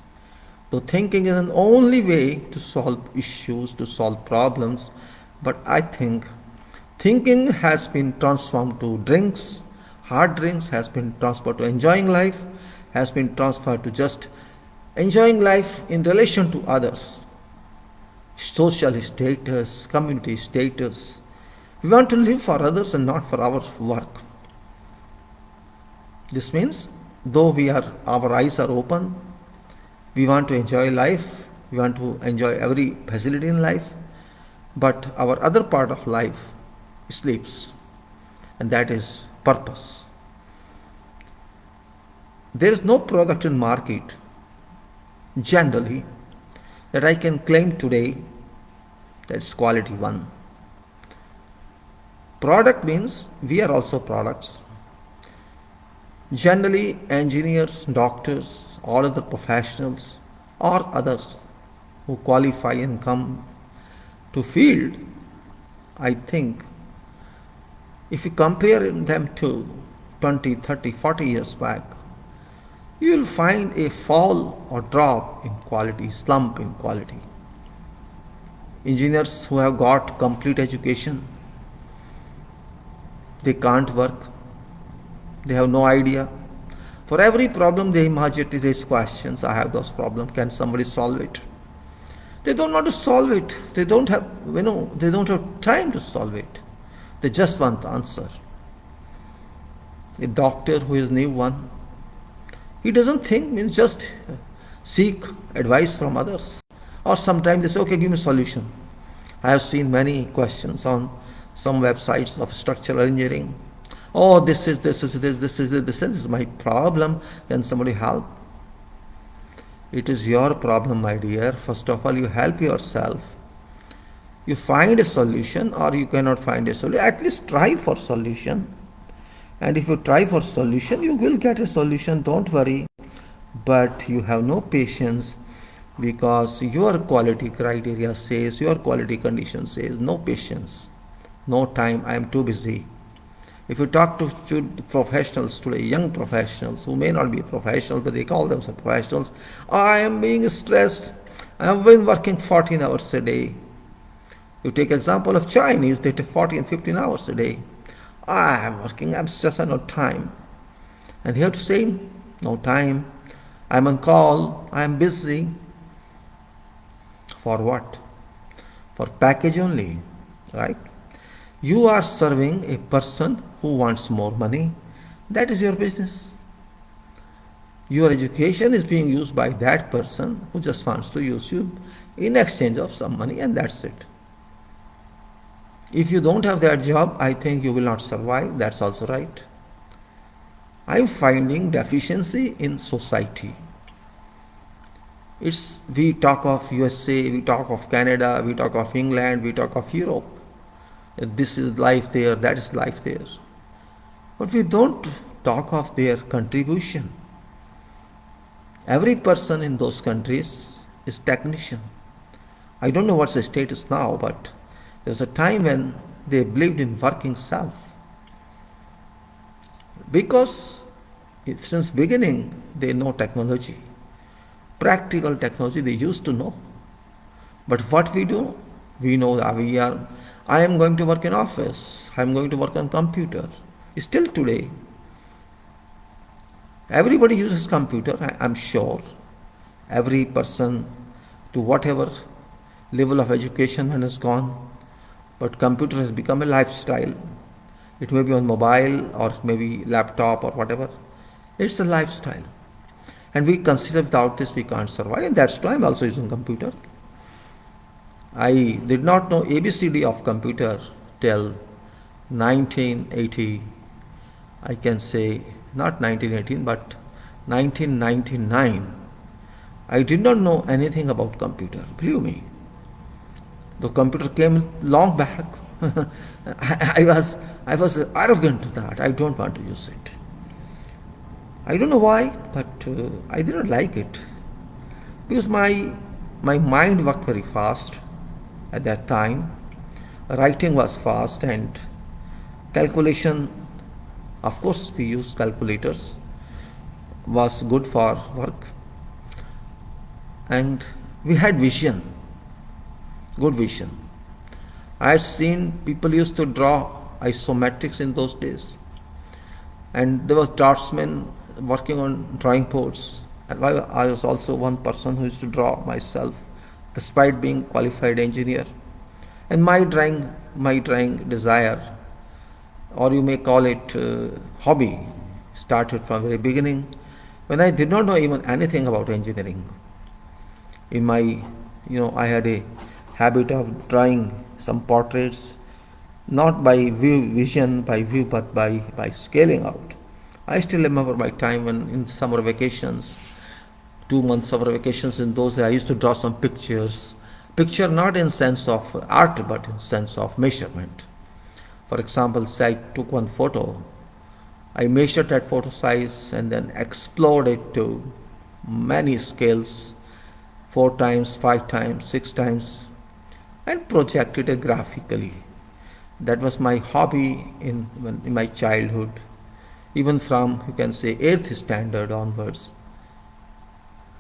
So thinking is an only way to solve issues, to solve problems. But I think thinking has been transformed to drinks. Hard drinks has been transferred to enjoying life, has been transferred to just enjoying life in relation to others. Social status, community status. We want to live for others and not for our work. This means though our eyes are open, we want to enjoy life, we want to enjoy every facility in life, but our other part of life sleeps, and that is purpose. There is no product in market generally that I can claim today that's quality one. Product means we are also products. Generally, engineers, doctors, all other professionals, or others who qualify and come to field, I think if you compare them to 20, 30, 40 years back, you will find a fall or drop in quality, slump in quality. Engineers who have got complete education, they can't work, they have no idea. For every problem they immediately raise questions. I have those problems, can somebody solve it? They don't want to solve it. They don't have, they don't have time to solve it. They just want the answer. A doctor who is new one, he doesn't think, means just seek advice from others. Or sometimes they say, okay, give me a solution. I have seen many questions on some websites of structural engineering. Oh, this is my problem. Can somebody help? It is your problem, my dear. First of all, you help yourself. You find a solution, or you cannot find a solution. At least try for solution. And if you try for solution, you will get a solution. Don't worry. But you have no patience because your quality criteria says, your quality condition says, no patience, no time. I am too busy. If you talk to professionals today, young professionals who may not be professionals, but they call themselves professionals, I am being stressed. I have been working 14 hours a day. You take example of Chinese, they take 14, 15 hours a day. I am working, I'm stressed, I have no time. And here to say, no time. I'm on call, I'm busy. For what? For package only, right? You are serving a person who wants more money. That is your business. Your education is being used by that person who just wants to use you in exchange of some money, and that's it. If you don't have that job, I think you will not survive. That's also right. I'm finding deficiency in society. We talk of USA, we talk of Canada, we talk of England, we talk of Europe. This is life there, that is life there. But we don't talk of their contribution. Every person in those countries is technician. I don't know what's the status now, but there's a time when they believed in working self. Because since beginning they know technology. Practical technology they used to know. But what we do, we know that I am going to work in office, I am going to work on computer. Still today, everybody uses computer, I'm sure. Every person to whatever level of education one has gone, but computer has become a lifestyle. It may be on mobile or maybe laptop or whatever. It's a lifestyle. And we consider without this we can't survive, and that's why I'm also using computer. I did not know ABCD of computer till 1980, I can say not 1918 but 1999. I did not know anything about computer, believe me. The computer came long back. I was arrogant to that. I don't want to use it. I don't know why, but I didn't like it because my mind worked very fast at that time. Writing was fast and calculation, of course we used calculators, was good for work. And we had vision, good vision. I had seen people used to draw isometrics in those days, and there was draftsmen working on drawing boards, and I was also one person who used to draw myself despite being qualified engineer. And my drawing desire, or you may call it hobby, started from very beginning when I did not know even anything about engineering. In my, I had a habit of drawing some portraits, not by vision, by view, but by scaling out. I still remember my time when in summer vacations, 2 months summer vacations in those days, I used to draw some pictures. Picture not in sense of art, but in sense of measurement. For example, say I took one photo, I measured that photo size and then explored it to many scales, 4 times, 5 times, 6 times, and projected it graphically. That was my hobby in my childhood, even from, you can say, 8th standard onwards.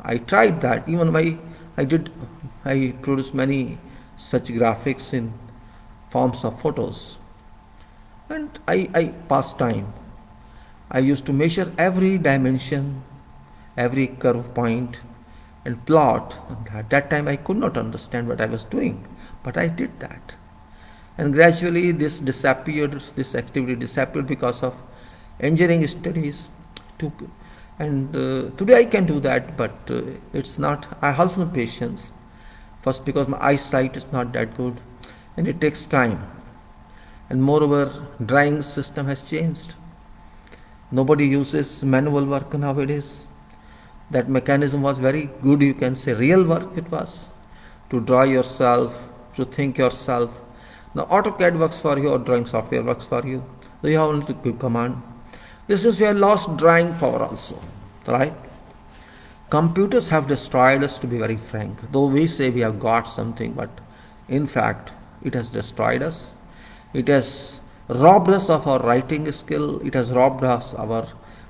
I tried that. I produced many such graphics in forms of photos. And I passed time. I used to measure every dimension, every curve point, and plot. And at that time I could not understand what I was doing, but I did that. And gradually this activity disappeared because of engineering studies. Today I can do that, but it's not, I also have patience. First, because my eyesight is not that good, and it takes time. And moreover, drawing system has changed. Nobody uses manual work nowadays. That mechanism was very good, you can say real work it was, to draw yourself, to think yourself. Now AutoCAD works for you, or drawing software works for you. So you have only to give command. This is where lost drawing power also, right? Computers have destroyed us, to be very frank. Though we say we have got something, but in fact it has destroyed us. It has robbed us of our writing skill, it has robbed us our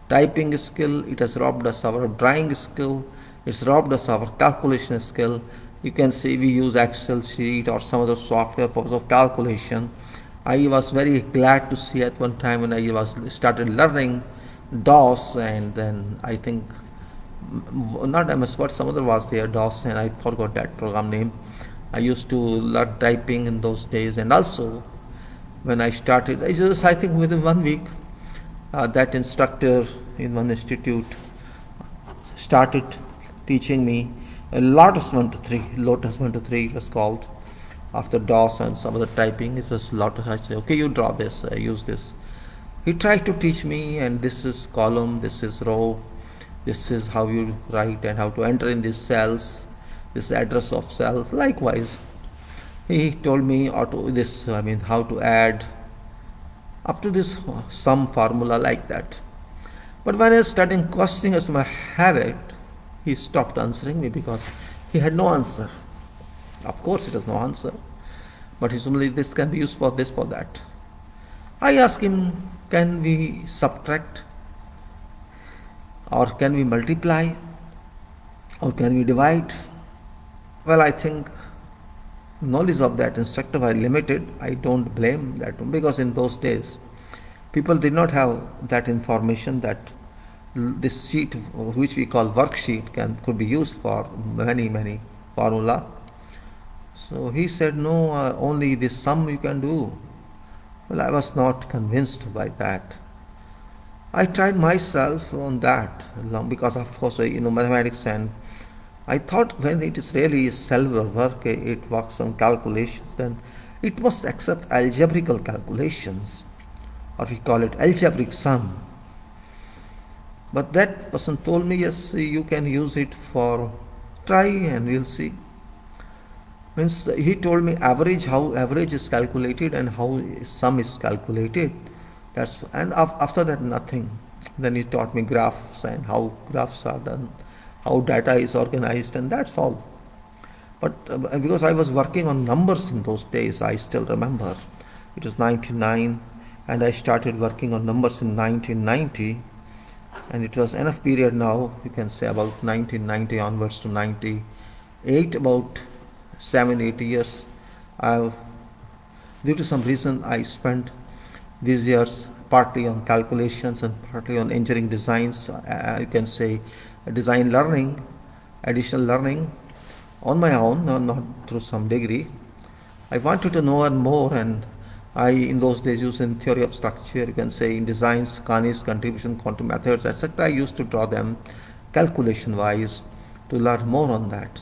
typing skill, it has robbed us our drawing skill, it's robbed us our calculation skill. You can see we use Excel sheet or some other software for purpose of calculation. I was very glad to see at one time when I started learning DOS, and then I think not MS Word, some other was there, DOS, and I forgot that program name. I used to learn typing in those days, and also when I started, I think within 1 week, that instructor in one institute started teaching me Lotus 1 to 3 it was called. After DOS and some other typing, it was Lotus. I say, okay, you draw this, use this. He tried to teach me, and this is column, this is row, this is how you write and how to enter in these cells, this address of cells. Likewise, he told me how to add up to this some formula like that. But when I started questioning as my habit, he stopped answering me because he had no answer. Of course, it has no answer, but he said, this can be used for this, for that. I asked him, can we subtract, or can we multiply, or can we divide? Well, I think knowledge of that instructor was limited. I don't blame that one, because in those days people did not have that information, that this sheet, which we call worksheet, could be used for many formula. So he said, no, only this sum you can do. Well, I was not convinced by that. I tried myself on that, because of course, mathematics, and I thought when it is really cellular work, it works on calculations, then it must accept algebraical calculations, or we call it algebraic sum. But that person told me, yes, you can use it for try and we'll see. Means he told me how average is calculated and how sum is calculated. And after that nothing. Then he taught me graphs and how graphs are done, how data is organized, and that's all. But because I was working on numbers in those days, I still remember. It was 99, and I started working on numbers in 1990, and it was enough period now, you can say about 1990 onwards to 98, about 7-8 years. Due to some reason, I spent these years partly on calculations and partly on engineering designs, you can say design learning, additional learning on my own, not through some degree. I wanted to know and more, and I, in those days, used in theory of structure, you can say in designs, Carney's contribution, quantum methods, etc. I used to draw them calculation-wise to learn more on that.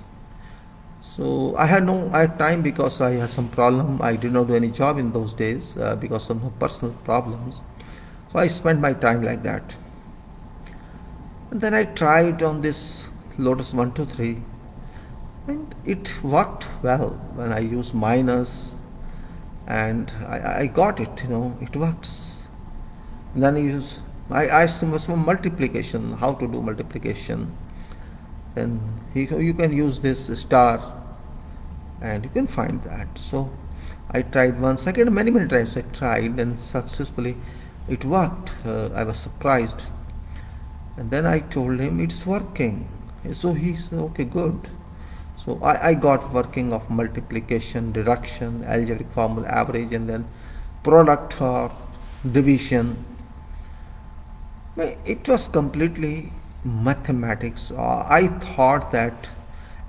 So I had time because I had some problem. I did not do any job in those days because of my personal problems. So I spent my time like that. And then I tried on this Lotus 123, and it worked well when I used minus, and I got it, it works. And then I asked him some multiplication, how to do multiplication. Then you can use this star and you can find that. So I tried once, again, many times I tried, and successfully it worked. I was surprised. And then I told him it's working. So he said, okay, good. So I got working of multiplication, reduction, algebraic formula, average, and then product or division. It was completely mathematics. I thought that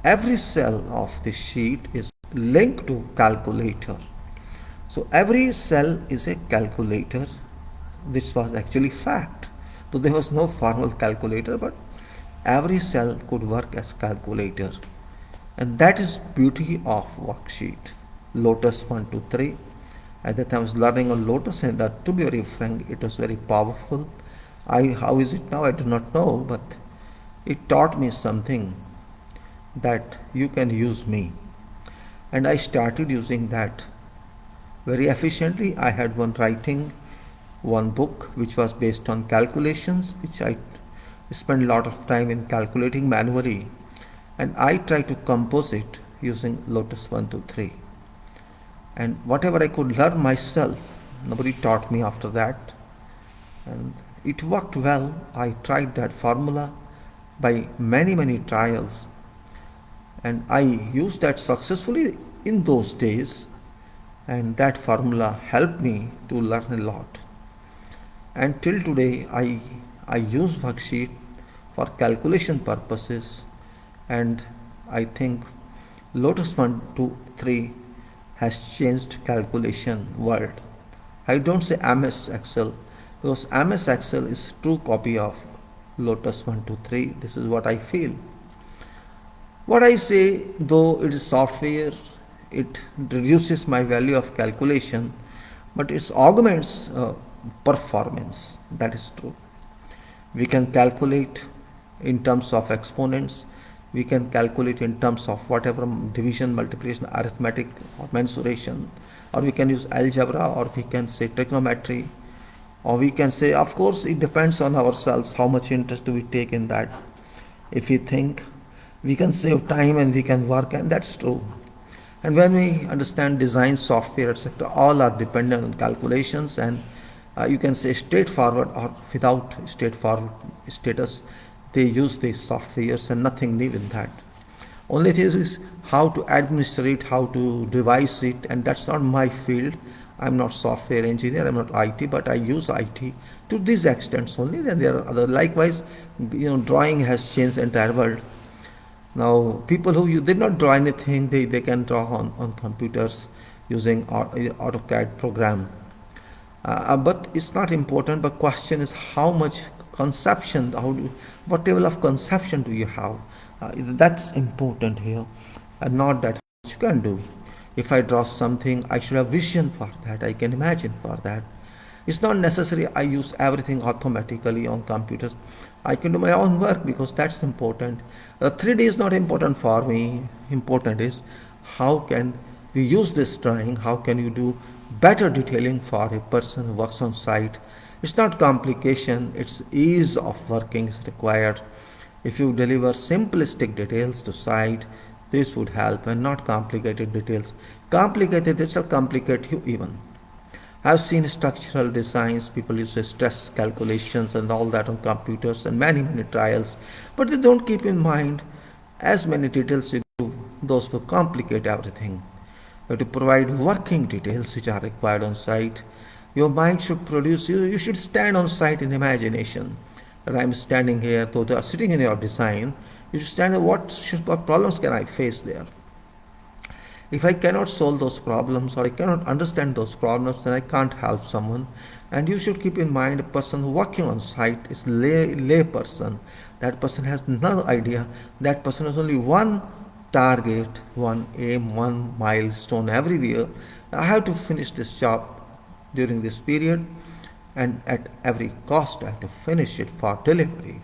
every cell of the sheet is linked to calculator. So every cell is a calculator. This was actually fact. So there was no formal calculator, but every cell could work as calculator. And that is beauty of worksheet. Lotus 123. At that time I was learning on Lotus, and to be very frank, it was very powerful. How is it now? I do not know, but it taught me something, that you can use me. And I started using that very efficiently. I had one book which was based on calculations, which I spent a lot of time in calculating manually, and I tried to compose it using Lotus 123. And whatever I could learn myself, nobody taught me after that, and it worked well. I tried that formula by many trials, and I used that successfully in those days, and that formula helped me to learn a lot. And till today I use worksheet for calculation purposes, and I think Lotus 123 has changed calculation world. I don't say MS Excel, because MS Excel is true copy of Lotus 123. This is what I feel. What I say, though it is software, it reduces my value of calculation, but it augments performance. That is true. We can calculate in terms of exponents, we can calculate in terms of whatever division, multiplication, arithmetic, or mensuration, or we can use algebra, or we can say trigonometry, or we can say, of course, it depends on ourselves, how much interest do we take in that. If we think we can save time and we can work, and that's true. And when we understand design, software, etc., all are dependent on calculations, and you can say straightforward or without straightforward status, they use these softwares, and nothing new in that. Only thing is how to administer it, how to devise it, and that's not my field. I'm not software engineer, I'm not IT, but I use IT to these extents only. Then there are other, likewise, drawing has changed the entire world. Now people who did not draw anything, they can draw on computers using AutoCAD program. But it's not important. But question is how much conception, what level of conception do you have? That's important here, and not that how much you can do. If I draw something, I should have vision for that. I can imagine for that. It's not necessary I use everything automatically on computers. I can do my own work, because that's important. 3D is not important for me. Important is how can we use this drawing, how can you do better detailing for a person who works on site. It's not complication, it's ease of working is required. If you deliver simplistic details to site, this would help, and not complicated details. Complicated, this will complicate you even. I've seen structural designs, people use stress calculations and all that on computers, and many trials, but they don't keep in mind as many details you do, those will complicate everything. You have to provide working details which are required on site. Your mind should produce, you should stand on site in imagination. That I'm standing here, though they are sitting in your design, you should stand there, what problems can I face there? If I cannot solve those problems or I cannot understand those problems, then I can't help someone. And you should keep in mind a person working on site is lay person. That person has no idea. That person has only one target, one aim, one milestone everywhere. I have to finish this job during this period, and at every cost I have to finish it for delivery.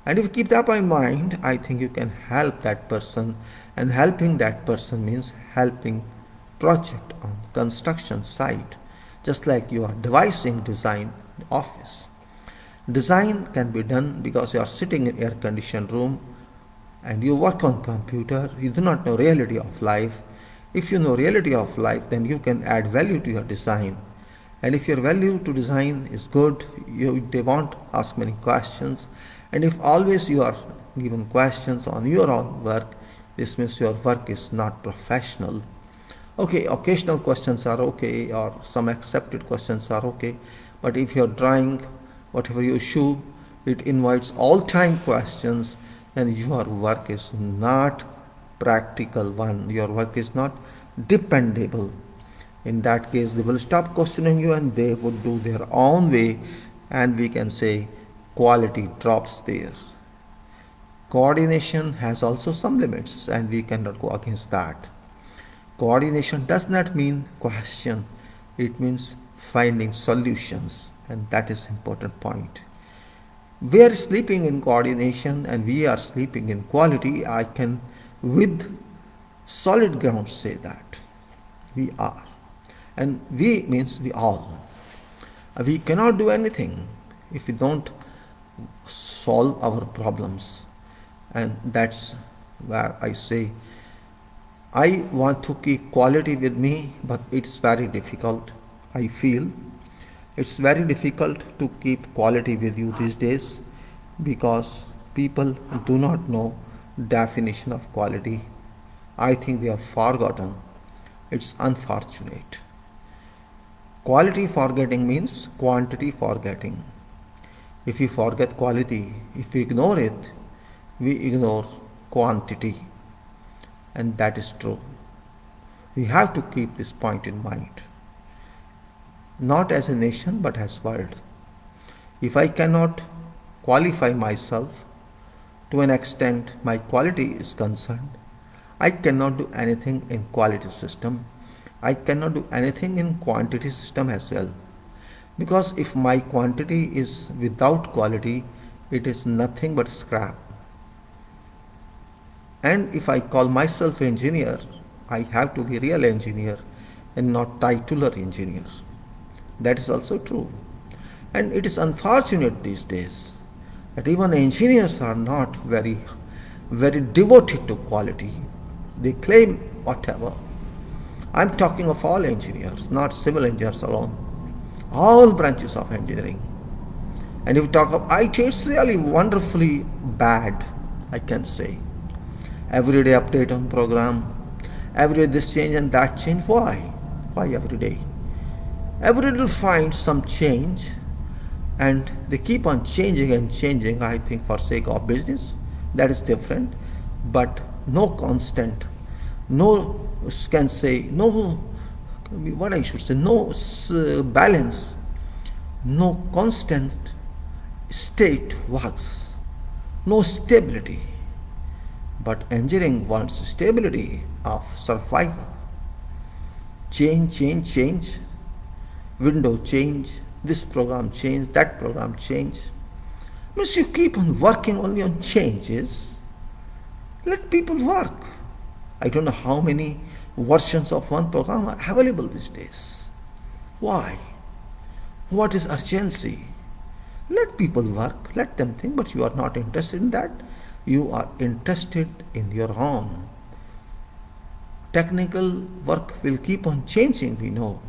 And if you keep that in mind, I think you can help that person, and helping that person means helping project on construction site, just like you are devising design office. Design can be done because you are sitting in air conditioned room and you work on computer, you do not know reality of life. If you know reality of life, then you can add value to your design. And if your value to design is good, they won't ask many questions. And if always you are given questions on your own work, this means your work is not professional. Okay, occasional questions are okay, or some accepted questions are okay, but if you're drawing whatever you issue, it invites all time questions, and your work is not practical one, your work is not dependable. In that case, they will stop questioning you and they would do their own way, and we can say quality drops there. Coordination has also some limits, and we cannot go against that. Coordination does not mean question, it means finding solutions, and that is important point. We are sleeping in coordination and we are sleeping in quality. I can with solid ground say that we are, and we means we all. We cannot do anything if we don't solve our problems, and that's where I say I want to keep quality with me, but it's very difficult. I feel it's very difficult to keep quality with you these days because people do not know definition of quality. I think they have forgotten. It's unfortunate. Quality forgetting means quantity forgetting. If we forget quality, if we ignore it, we ignore quantity. And that is true. We have to keep this point in mind. Not as a nation, but as world. If I cannot qualify myself to an extent my quality is concerned, I cannot do anything in quality system. I cannot do anything in quantity system as well. Because if my quantity is without quality, it is nothing but scrap. And if I call myself engineer, I have to be real engineer and not titular engineer. That is also true. And it is unfortunate these days that even engineers are not very devoted to quality. They claim whatever. I'm talking of all engineers, not civil engineers alone. All branches of engineering. And if we talk of IT, it's really wonderfully bad, I can say. Every day update on program, every day this change and that change. Why? Why every day? Every day will find some change, and they keep on changing and changing, I think for sake of business. That is different, but no constant, no can say, no, what I should say, no balance, no constant state works, no stability. But engineering wants stability of survival. Change, change, change. Window change, this program change, that program change. Means you keep on working only on changes. Let people work. I don't know how many versions of one program are available these days. Why? What is urgency? Let people work, let them think, but you are not interested in that. You are interested in your own. Technical work will keep on changing, we know,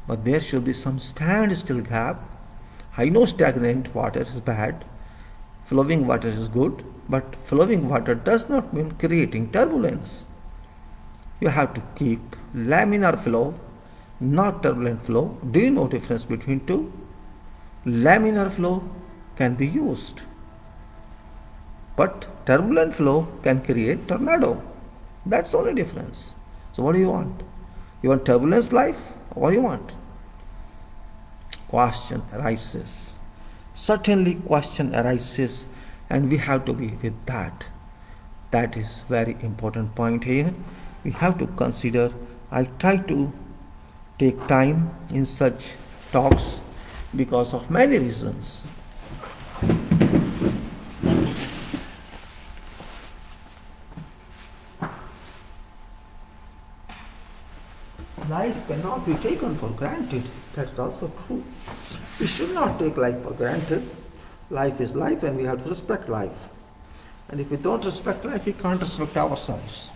but there should be some standstill gap. I know stagnant water is bad, flowing water is good, but flowing water does not mean creating turbulence. You have to keep laminar flow, not turbulent flow. Do you know difference between two? Laminar flow can be used, but turbulent flow can create tornado. That's the only difference. So what do you want? You want turbulence life? Or what do you want? Question arises. Certainly question arises, and we have to be with that. That is very important point here. We have to consider. I try to take time in such talks because of many reasons. Life cannot be taken for granted. That's also true. We should not take life for granted. Life is life and we have to respect life. And if we don't respect life, we can't respect ourselves.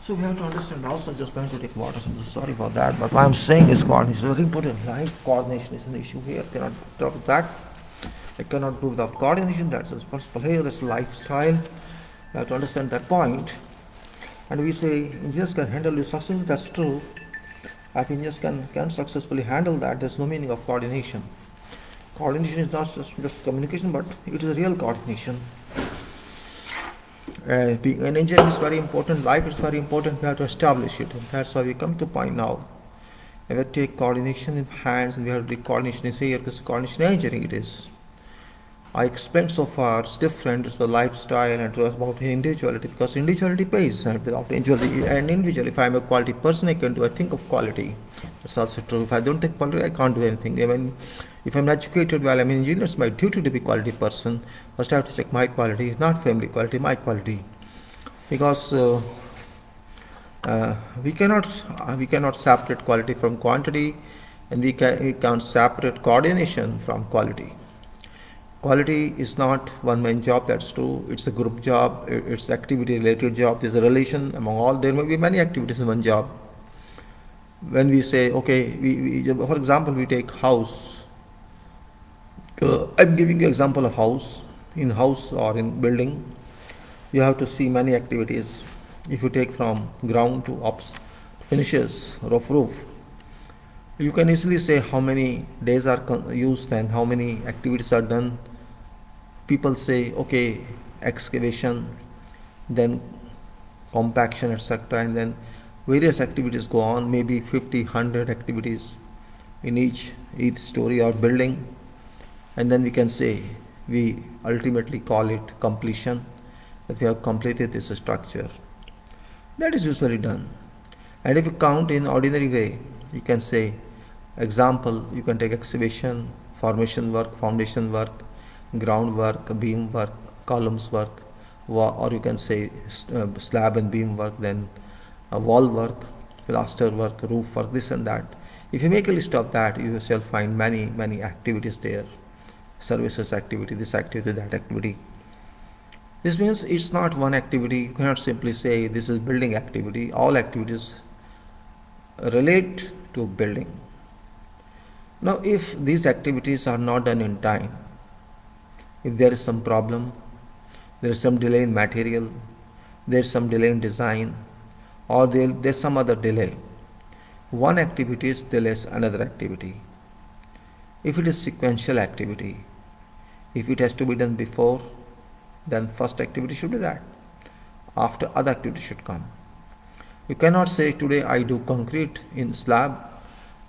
So we have to understand also, just going to take water, so I'm so sorry for that, but what I'm saying is coordination is very important. Life coordination is an issue here. Cannot do without that. I cannot do without coordination. That's the principle here. That's lifestyle. You have to understand that point. And we say Indians can handle resources. That's true. If engineers can successfully handle that, there's no meaning of coordination. Coordination is not just communication, but it is a real coordination. Being an engineer is very important. Life is very important. We have to establish it. And that's why we come to point now. We have to take coordination in hands, and we have to do coordination is here because coordination engineering it is. I explained so far, it's different, it's the lifestyle and it was about individuality because individuality pays and without individual, if I'm a quality person, I can do, I think of quality. That's also true. If I don't think quality, I can't do anything. Even if I'm educated, well, I'm an engineer, it's my duty to be quality person. First I have to check my quality, not family quality, my quality. Because we cannot separate quality from quantity, and we can't separate coordination from quality. Quality is not one-man job, that's true. It's a group job, it's activity-related job. There's a relation among all. There may be many activities in one job. When we say, okay, for example, we take house. I'm giving you example of house. In house or in building, you have to see many activities. If you take from ground to ups, finishes, roof, you can easily say how many days are used and how many activities are done. People say, okay, excavation, then compaction, etc., and then various activities go on, maybe 50, 100 activities in each story or building, and then we can say, we ultimately call it completion, that we have completed this structure. That is usually done. And if you count in ordinary way, you can say, example, you can take excavation, formation work, foundation work, ground work, beam work, columns work, or you can say slab and beam work, then wall work, plaster work, roof work, this and that. If you make a list of that, you shall find many activities there. Services activity, this activity, that activity. This means it's not one activity. You cannot simply say this is building activity. All activities relate to building. Now, if these activities are not done in time, if there is some problem, there is some delay in material, there is some delay in design, or there is some other delay, one activity delays another activity. If it is sequential activity, if it has to be done before, then first activity should be that. After, other activity should come. You cannot say today I do concrete in slab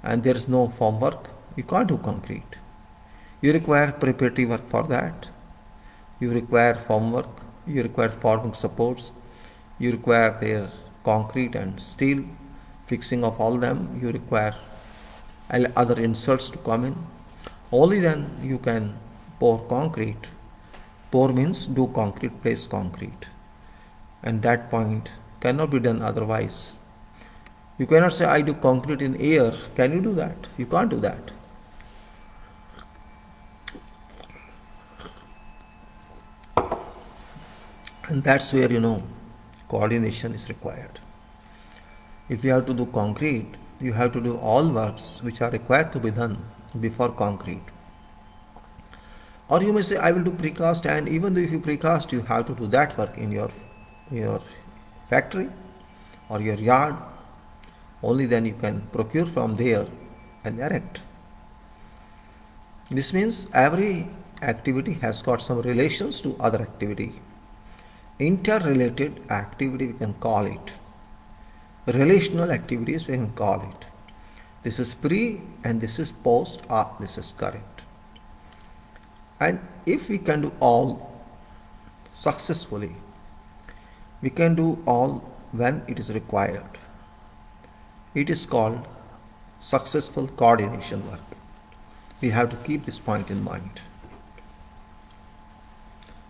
and there is no form work. You can't do concrete. You require preparatory work for that. You require form work. You require forming supports. You require their concrete and steel, fixing of all them. You require other inserts to come in. Only then you can pour concrete. Pour means do concrete, place concrete. And that point cannot be done otherwise. You cannot say I do concrete in air. Can you do that? You can't do that. And that's where coordination is required. If you have to do concrete, you have to do all works which are required to be done before concrete. Or you may say I will do precast, and even though if you precast, you have to do that work in your factory or your yard. Only then you can procure from there and erect. This means every activity has got some relations to other activity. Interrelated activity we can call it. Relational activities we can call it. This is pre and this is post, this is current. And if we can do all successfully, we can do all when it is required. It is called successful coordination work. We have to keep this point in mind.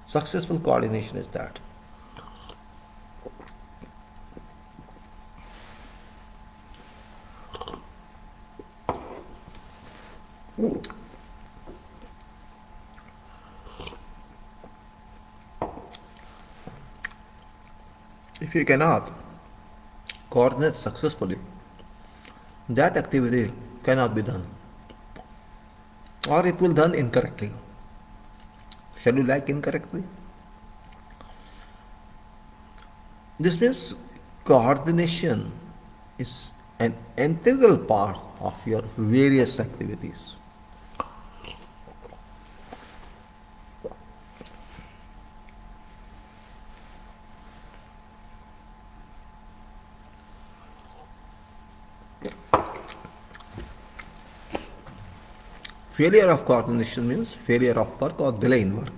Successful coordination is that. If you cannot coordinate successfully, that activity cannot be done, or it will be done incorrectly. Shall you like incorrectly? This means coordination is an integral part of your various activities. Failure of coordination means failure of work or delay in work.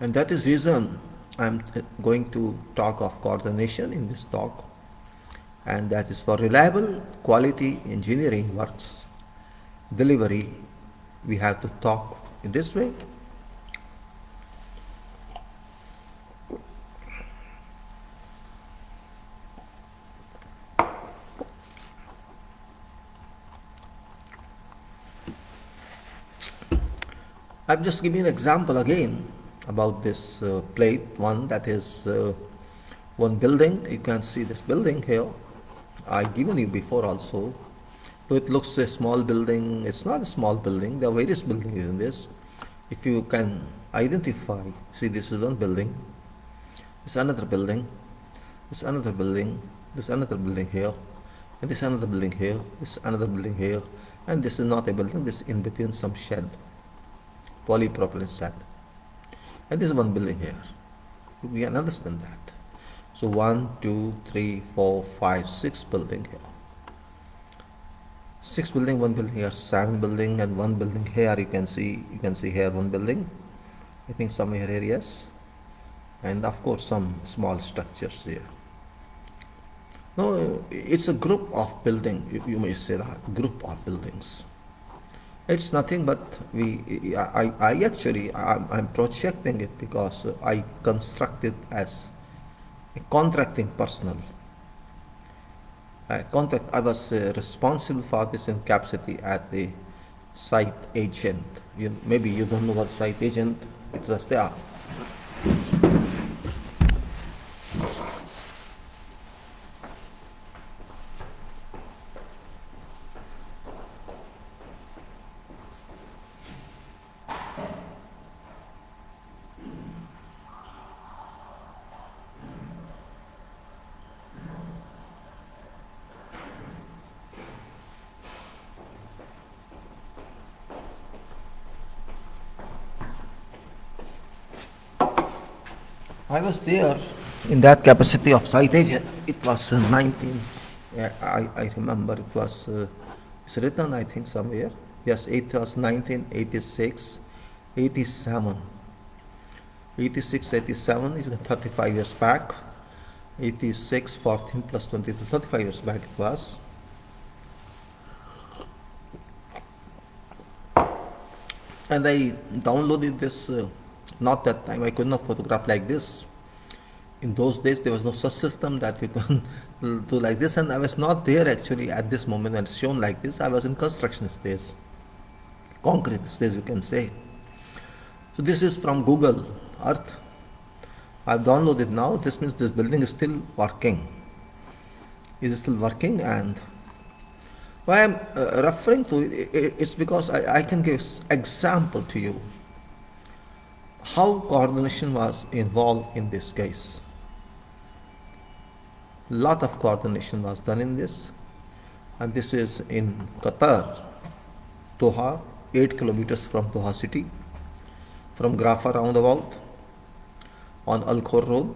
And that is reason I'm going to talk of coordination in this talk. And that is for reliable quality engineering works delivery, we have to talk in this way. I've just given an example again about this plate one, that is one building. You can see this building here. I've given you before also. So it looks a small building. It's not a small building. There are various buildings in this. If you can identify, see, this is one building. This another building. This another building. This another building here. And this another building here. This another building here. And this is not a building. This is in between some shed. Polypropylene shed. And this is one building here. We can understand that. So 1, 2, 3, 4, 5, 6 building here. 6 building, 1 building here, 7 building, and 1 building here. You can see here 1 building. I think somewhere here, yes. And of course some small structures here. No, it's a group of building. You may say that group of buildings. It's nothing but I'm projecting it because I constructed as a contracting personnel. I was responsible for this in capacity at the site agent. Maybe you don't know what site agent, it was there. I was there in that capacity of site agent. It was 19, I remember it was, it's written I think somewhere. Yes, it was 1986, 87. 86, 87 is 35 years back. 86, 14 plus 20, 35 years back it was. And I downloaded this. Not that time, I could not photograph like this. In those days, there was no such system that you can do like this, and I was not there actually at this moment and shown like this. I was in construction stage, concrete stage, you can say. So this is from Google Earth. I've downloaded now. This means this building is still working. Is still working, and why I'm referring to it, it's because I can give example to you how coordination was involved in this case. Lot of coordination was done in this, and this is in Qatar, Doha, 8 kilometers from Doha city, from Grafa roundabout on Al Khor Road.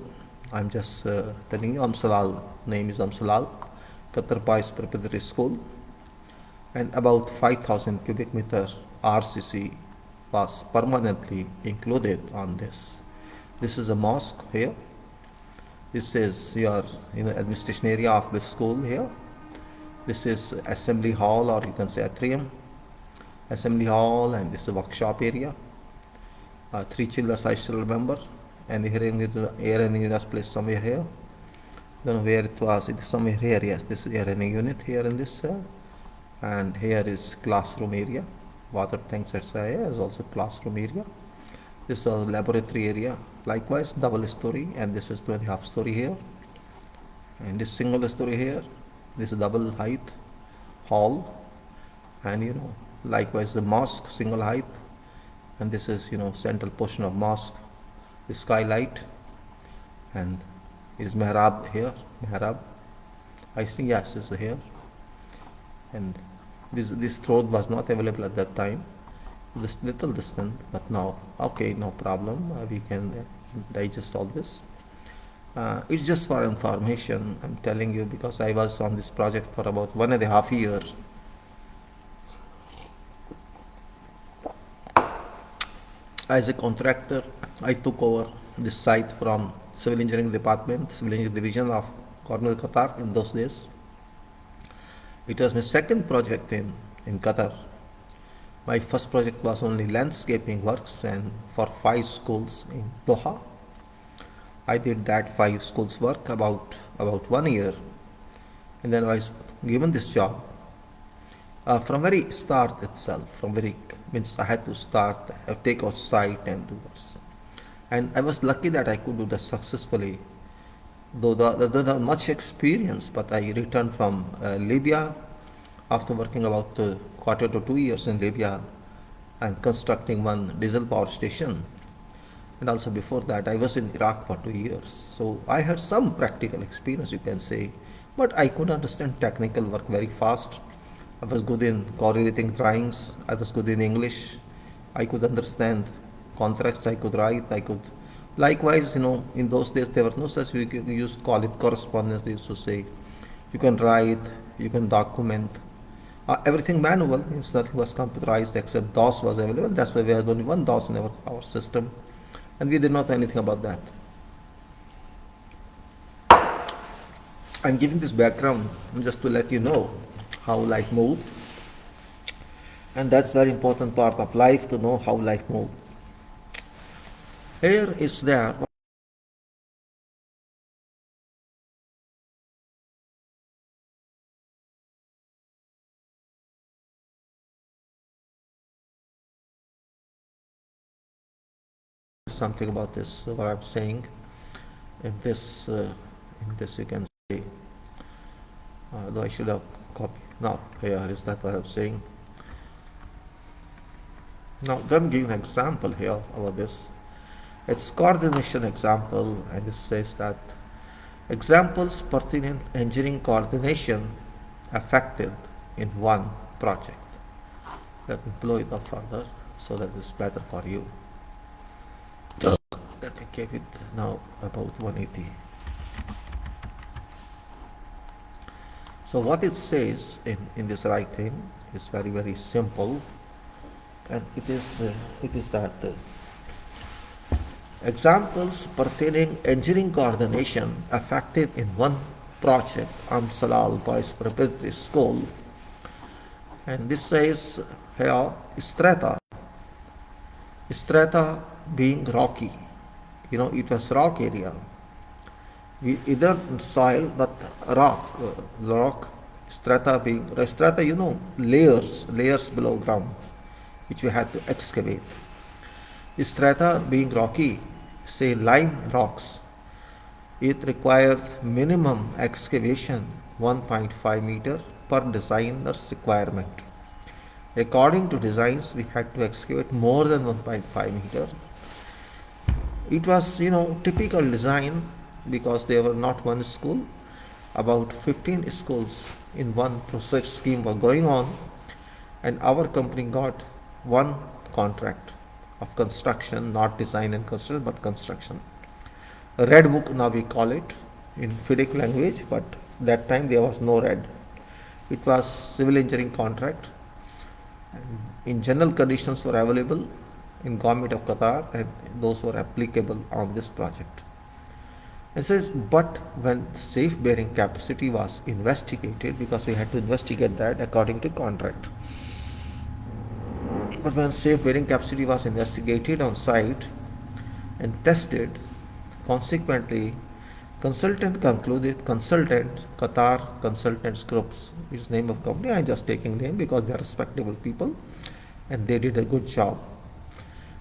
I'm just telling you, Amsalal, name is Amsalal, Qatar Boys Preparatory School, and about 5,000 cubic meter RCC was permanently included on this. This is a mosque here. This is your administration area of the school here. This is assembly hall, or you can say atrium, assembly hall, and this is a workshop area. 3 chillers I still remember, and here in the air handling unit placed somewhere here. Don't know where it was. It is somewhere here. Yes, this is air handling unit here in this, and here is classroom area. Water tanks etc. Here is also classroom area. This is a laboratory area, likewise double story, and this is 2.5 story here, and this single story here. This is double height hall, and likewise the mosque single height, and this is central portion of mosque, the skylight, and it is mihrab here, mihrab, I think yes, it's here. And this throat was not available at that time. This little distant, but now, okay, no problem. We can digest all this. It's just for information, I'm telling you, because I was on this project for about 1.5 years. As a contractor, I took over this site from Civil Engineering Department, Civil Engineering Division of Government of Qatar in those days. It was my second project in Qatar. My first project was only landscaping works and for 5 schools in Doha. I did that 5 schools work about 1 year, and then I was given this job. From very start itself, from very means I had to start, take out site and do this. And I was lucky that I could do that successfully. Though there not much experience, but I returned from Libya after working about quarter to 2 years in Libya and constructing one diesel power station. And also before that, I was in Iraq for 2 years. So I had some practical experience, you can say, but I could understand technical work very fast. I was good in correlating drawings. I was good in English. I could understand contracts. I could write. I could. Likewise, in those days there was no such. We used to call it correspondence. They used to say, you can write, you can document. Everything manual, means nothing was computerized except DOS was available. That's why we had only one DOS in our system, and we did not know anything about that. I'm giving this background just to let you know how life moves, and that's very important part of life, to know how life moves. Here is there something about this, what I'm saying. In this you can see, though I should have copied. Now here is that what I'm saying. Now let me give an example here about this. It's coordination example, and it says that examples pertinent engineering coordination affected in one project. Let me blow it up further so that it's better for you. Let me give it now about 180. So what it says in this writing is very, very simple, and it is that examples pertaining engineering coordination effective in one project on Salal Boys Preparatory School. And this says here strata being rocky. It was rock area. Either soil but rock, strata being layers below ground, which we had to excavate. Strata being rocky, say lime rocks, it required minimum excavation 1.5 meter per designer's requirement. According to designs, we had to excavate more than 1.5 meter. It was, typical design, because there were not one school, about 15 schools in one project scheme were going on, and our company got one contract of construction, not design and construction, but construction. A red book, now we call it in FIDIC language, but that time there was no red. It was civil engineering contract, and in general conditions were available in Government of Qatar, and those were applicable on this project. It says, but when safe bearing capacity was investigated, because we had to investigate that according to contract. But when safe bearing capacity was investigated on site and tested, consequently, Qatar Consultants Groups is name of company. I'm just taking name because they are respectable people and they did a good job.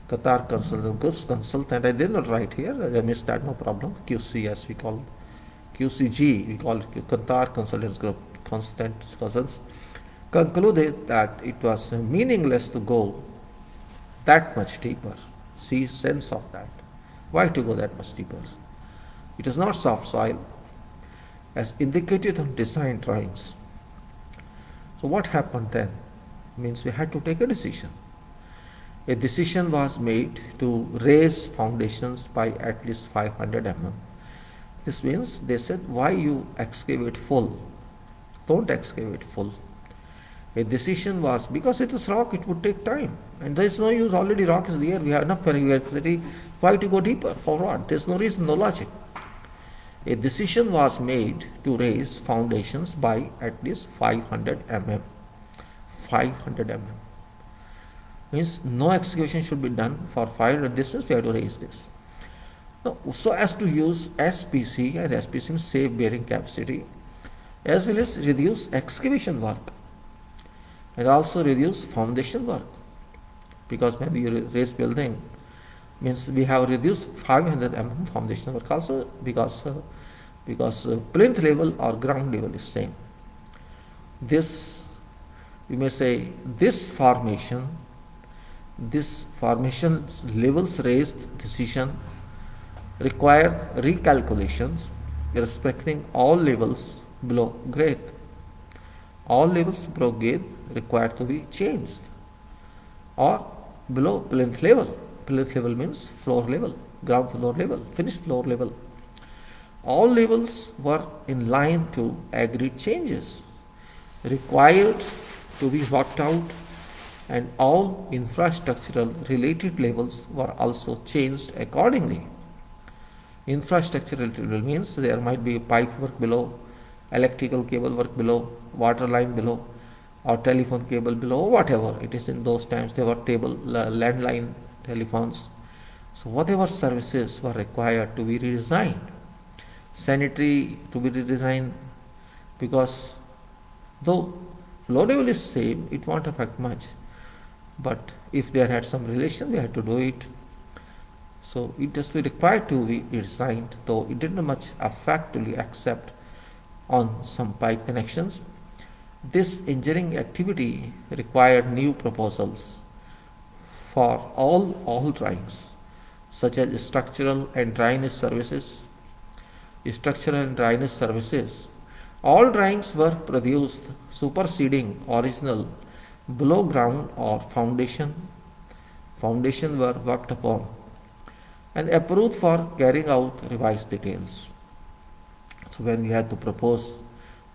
Qatar Consultant Groups consultant, I did not write here, I missed that, no problem. QCS we call, QCG we call it, Qatar Consultants Group, consultants concluded that it was meaningless to go that much deeper. See sense of that. Why to go that much deeper? It is not soft soil. as indicated on design drawings. So what happened then? Means we had to take a decision. A decision was made to raise foundations by at least 500 mm. This means they said, why you excavate full? Don't excavate full. A decision was, because it is rock, it would take time. And there is no use, already rock is there, we have enough variability. Why to go deeper? For what? There is no reason, no logic. A decision was made to raise foundations by at least 500 mm. 500 mm. Means no excavation should be done for 500 distance, we have to raise this. Now, so as to use SPC, and SPC means safe bearing capacity, as well as reduce excavation work and also reduce foundation work, because when you raise building, means we have reduced 500 mm foundation work also, because plinth level or ground level is same. This, you may say, this formation levels raised decision require recalculations respecting all levels below grade. All levels below grade require to be changed, or below plinth level. Plinth level means floor level, ground floor level, finished floor level. All levels were in line to agreed changes required to be worked out, and all infrastructural related levels were also changed accordingly. Infrastructural level means there might be pipe work below, electrical cable work below, water line below, or telephone cable below, whatever it is. In those times there were landline telephones. So whatever services were required to be redesigned, sanitary to be redesigned, because though flow level is same, it won't affect much, but if there had some relation, we had to do it. So it just be required to be redesigned, though it didn't much affect except on some pipe connections. This engineering activity required new proposals for all drawings, such as structural and drainage services. All drawings were produced superseding original below ground or foundation. Foundation were worked upon and approved for carrying out revised details. So when we had to propose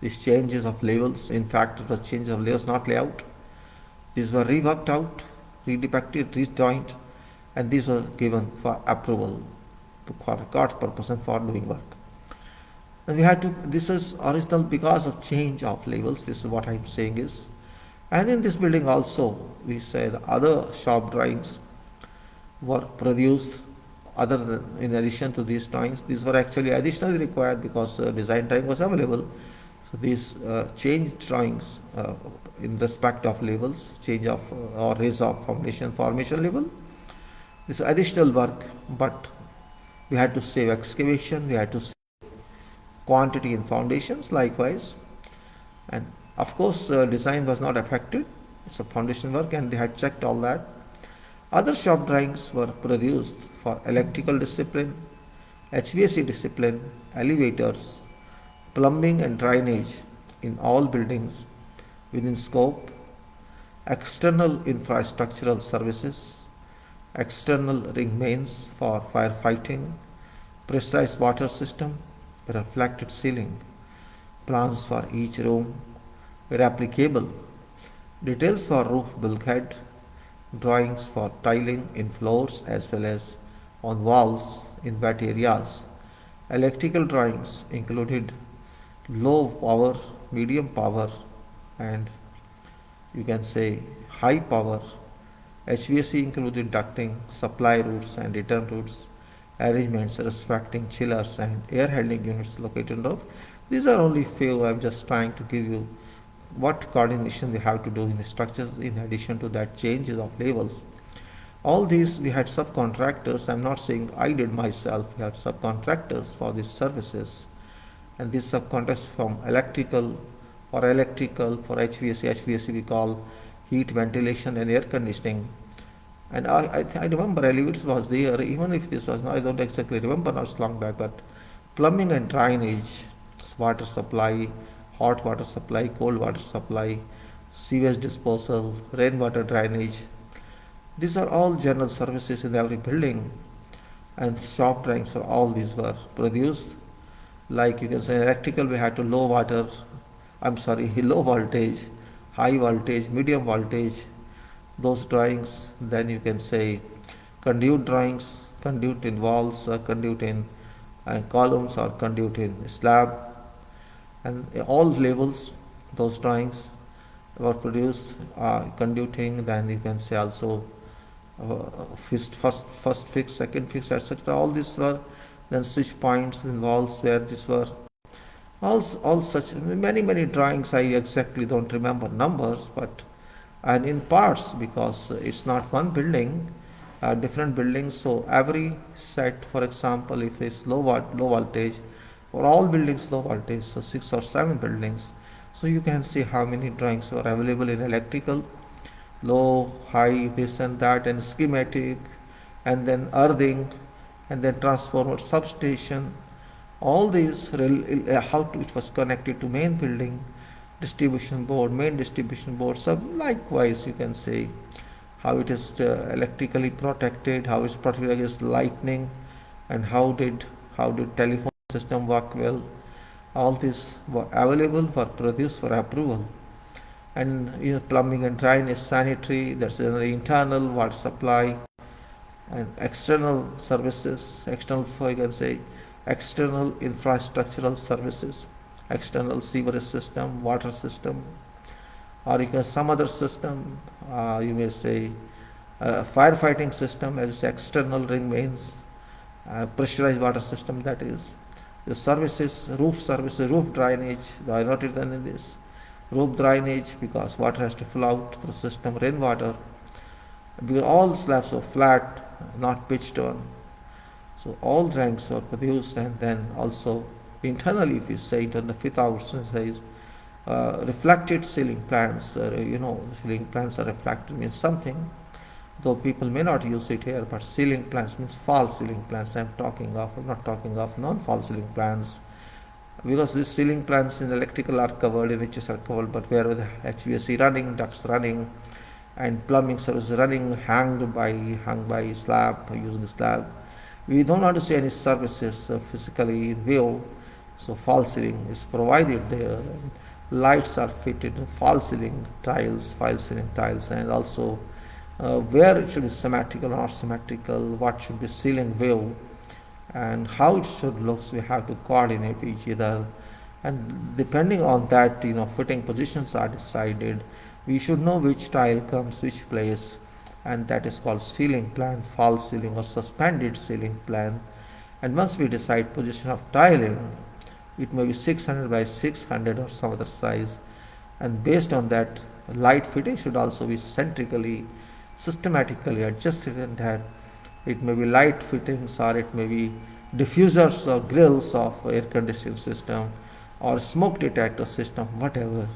these changes of levels, in fact it was changes of levels, not layout. These were reworked out, redepicted, rejoined, and these were given for approval for records purpose and for doing work. And we had to, this is original because of change of levels, this is what I am saying is. And in this building also, we said other shop drawings were produced other than, in addition to these drawings. These were actually additionally required because design drawing was available. So these change drawings in respect of levels, change of or raise of foundation formation level. This is additional work, but we had to save excavation, we had to save quantity in foundations likewise, and of course design was not affected. It's a foundation work and they had checked all that. Other shop drawings were produced for electrical discipline, HVAC discipline, elevators, plumbing and drainage in all buildings within scope, external infrastructural services, external ring mains for firefighting, pressurized water system, reflected ceiling, plans for each room were applicable, details for roof bulkhead, drawings for tiling in floors as well as on walls in wet areas. Electrical drawings included low power, medium power, and you can say high power. HVAC included ducting, supply routes and return routes, arrangements respecting chillers and air handling units located on roof. These are only few. I am just trying to give you what coordination we have to do in the structures in addition to that changes of levels. All these we had subcontractors. I am not saying I did myself. We had subcontractors for these services, and these subcontractors from electrical for HVAC we call heat, ventilation and air conditioning. And I remember elevators was there, even if this was not, I don't exactly remember now, it's long back, but plumbing and drainage. water supply, hot water supply, cold water supply, sewage disposal, rainwater drainage. These are all general services in every building, and shop drawings for all these were produced. Like you can say electrical, we had to low voltage, high voltage, medium voltage, those drawings. Then you can say conduit drawings, conduit in walls, conduit in columns, or conduit in slab, and all levels, those drawings were produced, conduiting. Then you can say also first fix, second fix, etc. All these were, then switch points in walls where these were. All such many drawings. I exactly don't remember numbers, but and in parts, because it's not one building, different buildings. So every set, for example, if it's low voltage, for all buildings low voltage, so 6 or 7 buildings. So you can see how many drawings were available in electrical, low, high, this and that, and schematic, and then earthing, and then transformer, substation. All these it was connected to main building, main distribution board. So likewise, you can say how it is electrically protected, how it's protected against lightning, and how did telephone system work well. All these were available for produced for approval. And plumbing and drainage, sanitary, that's the internal water supply, and external services, you can say external infrastructural services, external sewerage system, water system, or you can some other system, you may say firefighting system as external ring mains, pressurized water system, that is. The services, roof drainage, I not written in this. Roof drainage, because water has to flow out through the system, rainwater, because all slabs were flat, not pitched on. So all drawings were produced, and then also internally, if you say it on the fifth outline says reflected ceiling plans. Ceiling plans are reflected means something, though people may not use it here, but ceiling plans means false ceiling plans. I'm not talking of non-false ceiling plans, because these ceiling plans in electrical are covered, in which are covered, but where the HVAC running, ducts running, and plumbing service running, hung by slab, using the slab. We don't want to see any services physically in view, so false ceiling is provided there. Lights are fitted, false ceiling tiles, and also where it should be symmetrical or not symmetrical, what should be ceiling view, and how it should look. So we have to coordinate each other, and depending on that, fitting positions are decided. We should know which tile comes which place, and that is called ceiling plan, false ceiling or suspended ceiling plan. And once we decide position of tiling, it may be 600 by 600 or some other size, and based on that, light fitting should also be systematically adjusted, and that it may be light fittings, or it may be diffusers or grills of air conditioning system, or smoke detector system, whatever.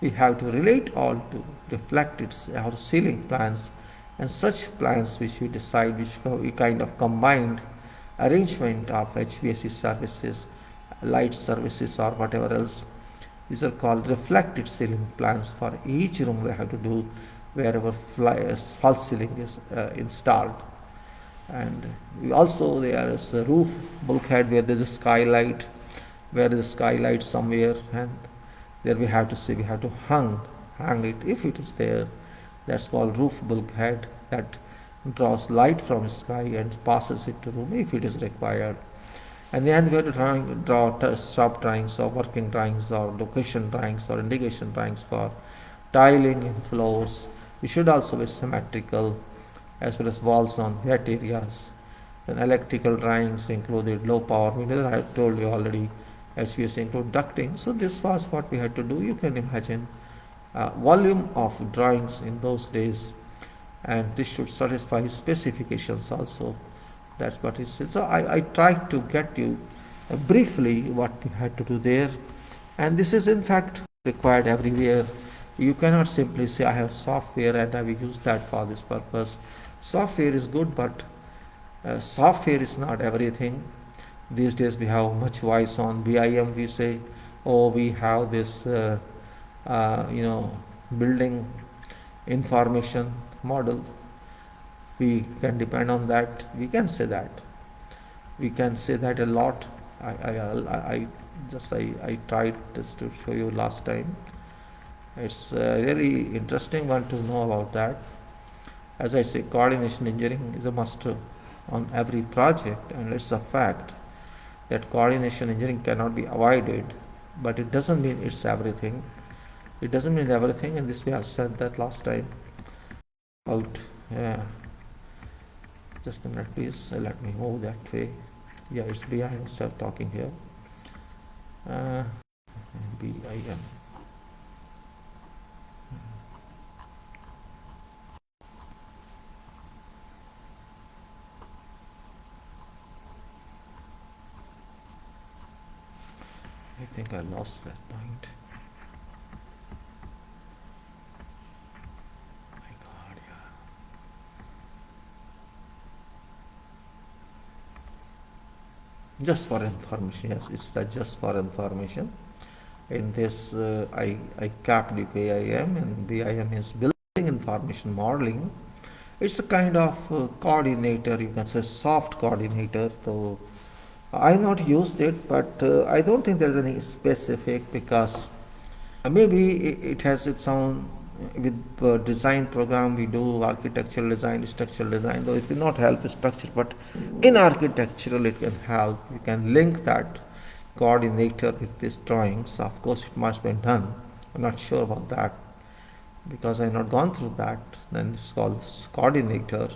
We have to relate all to reflected our ceiling plans, and such plans which we decide, which kind of combined arrangement of HVAC services, light services, or whatever else. These are called reflected ceiling plans. For each room we have to do wherever false ceiling is installed. And also there is the roof bulkhead where there is a skylight, somewhere, and there we have to hang it if it is there. That's called roof bulkhead, that draws light from the sky and passes it to room if it is required. And then we have to draw shop drawings or working drawings or location drawings or indication drawings for tiling in floors. We should also be symmetrical, as well as walls on wet areas. Then electrical drawings included low power meters. I have told you already, HVAC include ducting. So this was what we had to do. You can imagine volume of drawings in those days, and this should satisfy specifications also. That's what it says. So I tried to get you briefly what we had to do there, and this is in fact required everywhere. You cannot simply say I have software and I will use that for this purpose. Software is good, but software is not everything. These days we have much voice on BIM. We say, oh, we have this, building information model. We can depend on that. We can say that. We can say that a lot. I tried this to show you last time. It's a really interesting one to know about that. As I say, coordination engineering is a must on every project, and it's a fact that coordination engineering cannot be avoided, but it doesn't mean it's everything. It doesn't mean everything, and this we have said that last time. Out, yeah. Just a minute, please. Let me move that way. Yeah, it's BIM. Instead of talking here. BIM. I think I lost that point. My God, yeah. Just for information, yes, it's that just for information. In this, I capped the BIM, and BIM is building information modeling. It's a kind of coordinator, you can say soft coordinator. So I not used it, but I don't think there's any specific, because maybe it has its own. With design program we do architectural design, structural design, though it will not help structure, but in architectural it can help. You can link that coordinator with these drawings. Of course it must be done. I'm not sure about that because I have not gone through that. Then it's called coordinator,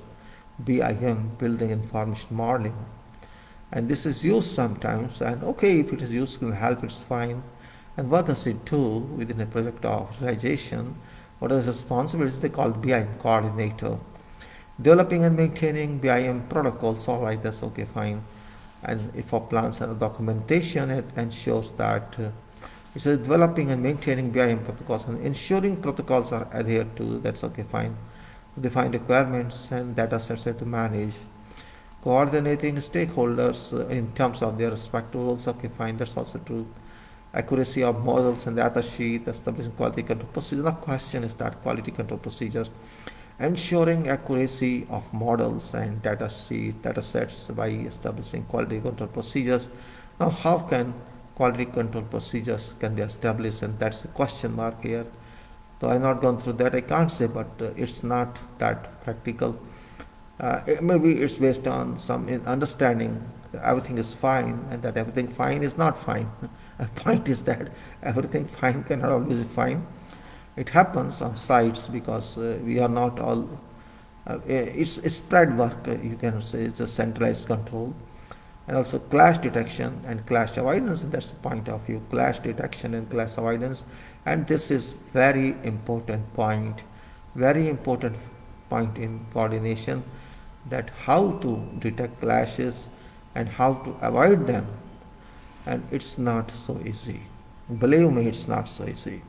BIM, building information modeling, and this is used sometimes, and okay, if it is used to help, it's fine. And what does it do within a project of realization? What are the responsibilities? They call BIM coordinator. Developing and maintaining BIM protocols, all right, that's okay, fine. And if for plans and documentation, it ensures that it says developing and maintaining BIM protocols and ensuring protocols are adhered to, that's okay, fine. Define requirements and data sets to manage. Coordinating stakeholders in terms of their respective roles, okay, fine, that's also true. Accuracy of models and data sheet, establishing quality control procedures. The question is that quality control procedures, ensuring accuracy of models and data sets by establishing quality control procedures. Now, how can quality control procedures can be established? And that's a question mark here. So I've not gone through that. I can't say, but it's not that practical. Maybe it's based on some understanding that everything is fine and that everything fine is not fine. The point is that everything fine cannot always be fine. It happens on sites because we are not all. It's spread work. You can say it's a centralized control, and also clash detection and clash avoidance. And that's the point of view: clash detection and clash avoidance. And this is very important point. Very important point in coordination, that how to detect clashes and how to avoid them. And it's not so easy. Believe me, it's not so easy.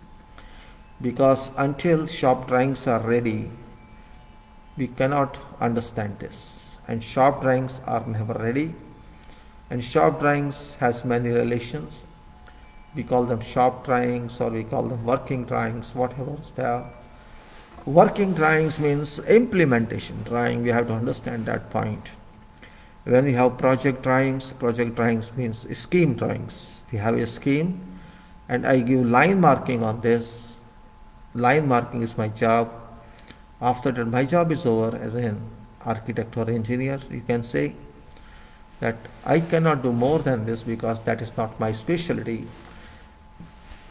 Because until shop drawings are ready, we cannot understand this. And shop drawings are never ready. And shop drawings has many relations. We call them shop drawings or we call them working drawings, whatever is there. Working drawings means implementation drawing. We have to understand that point. When we have project drawings means scheme drawings. We have a scheme and I give line marking on this. Line marking is my job. After that, my job is over as an architect or engineer. You can say that I cannot do more than this because that is not my specialty.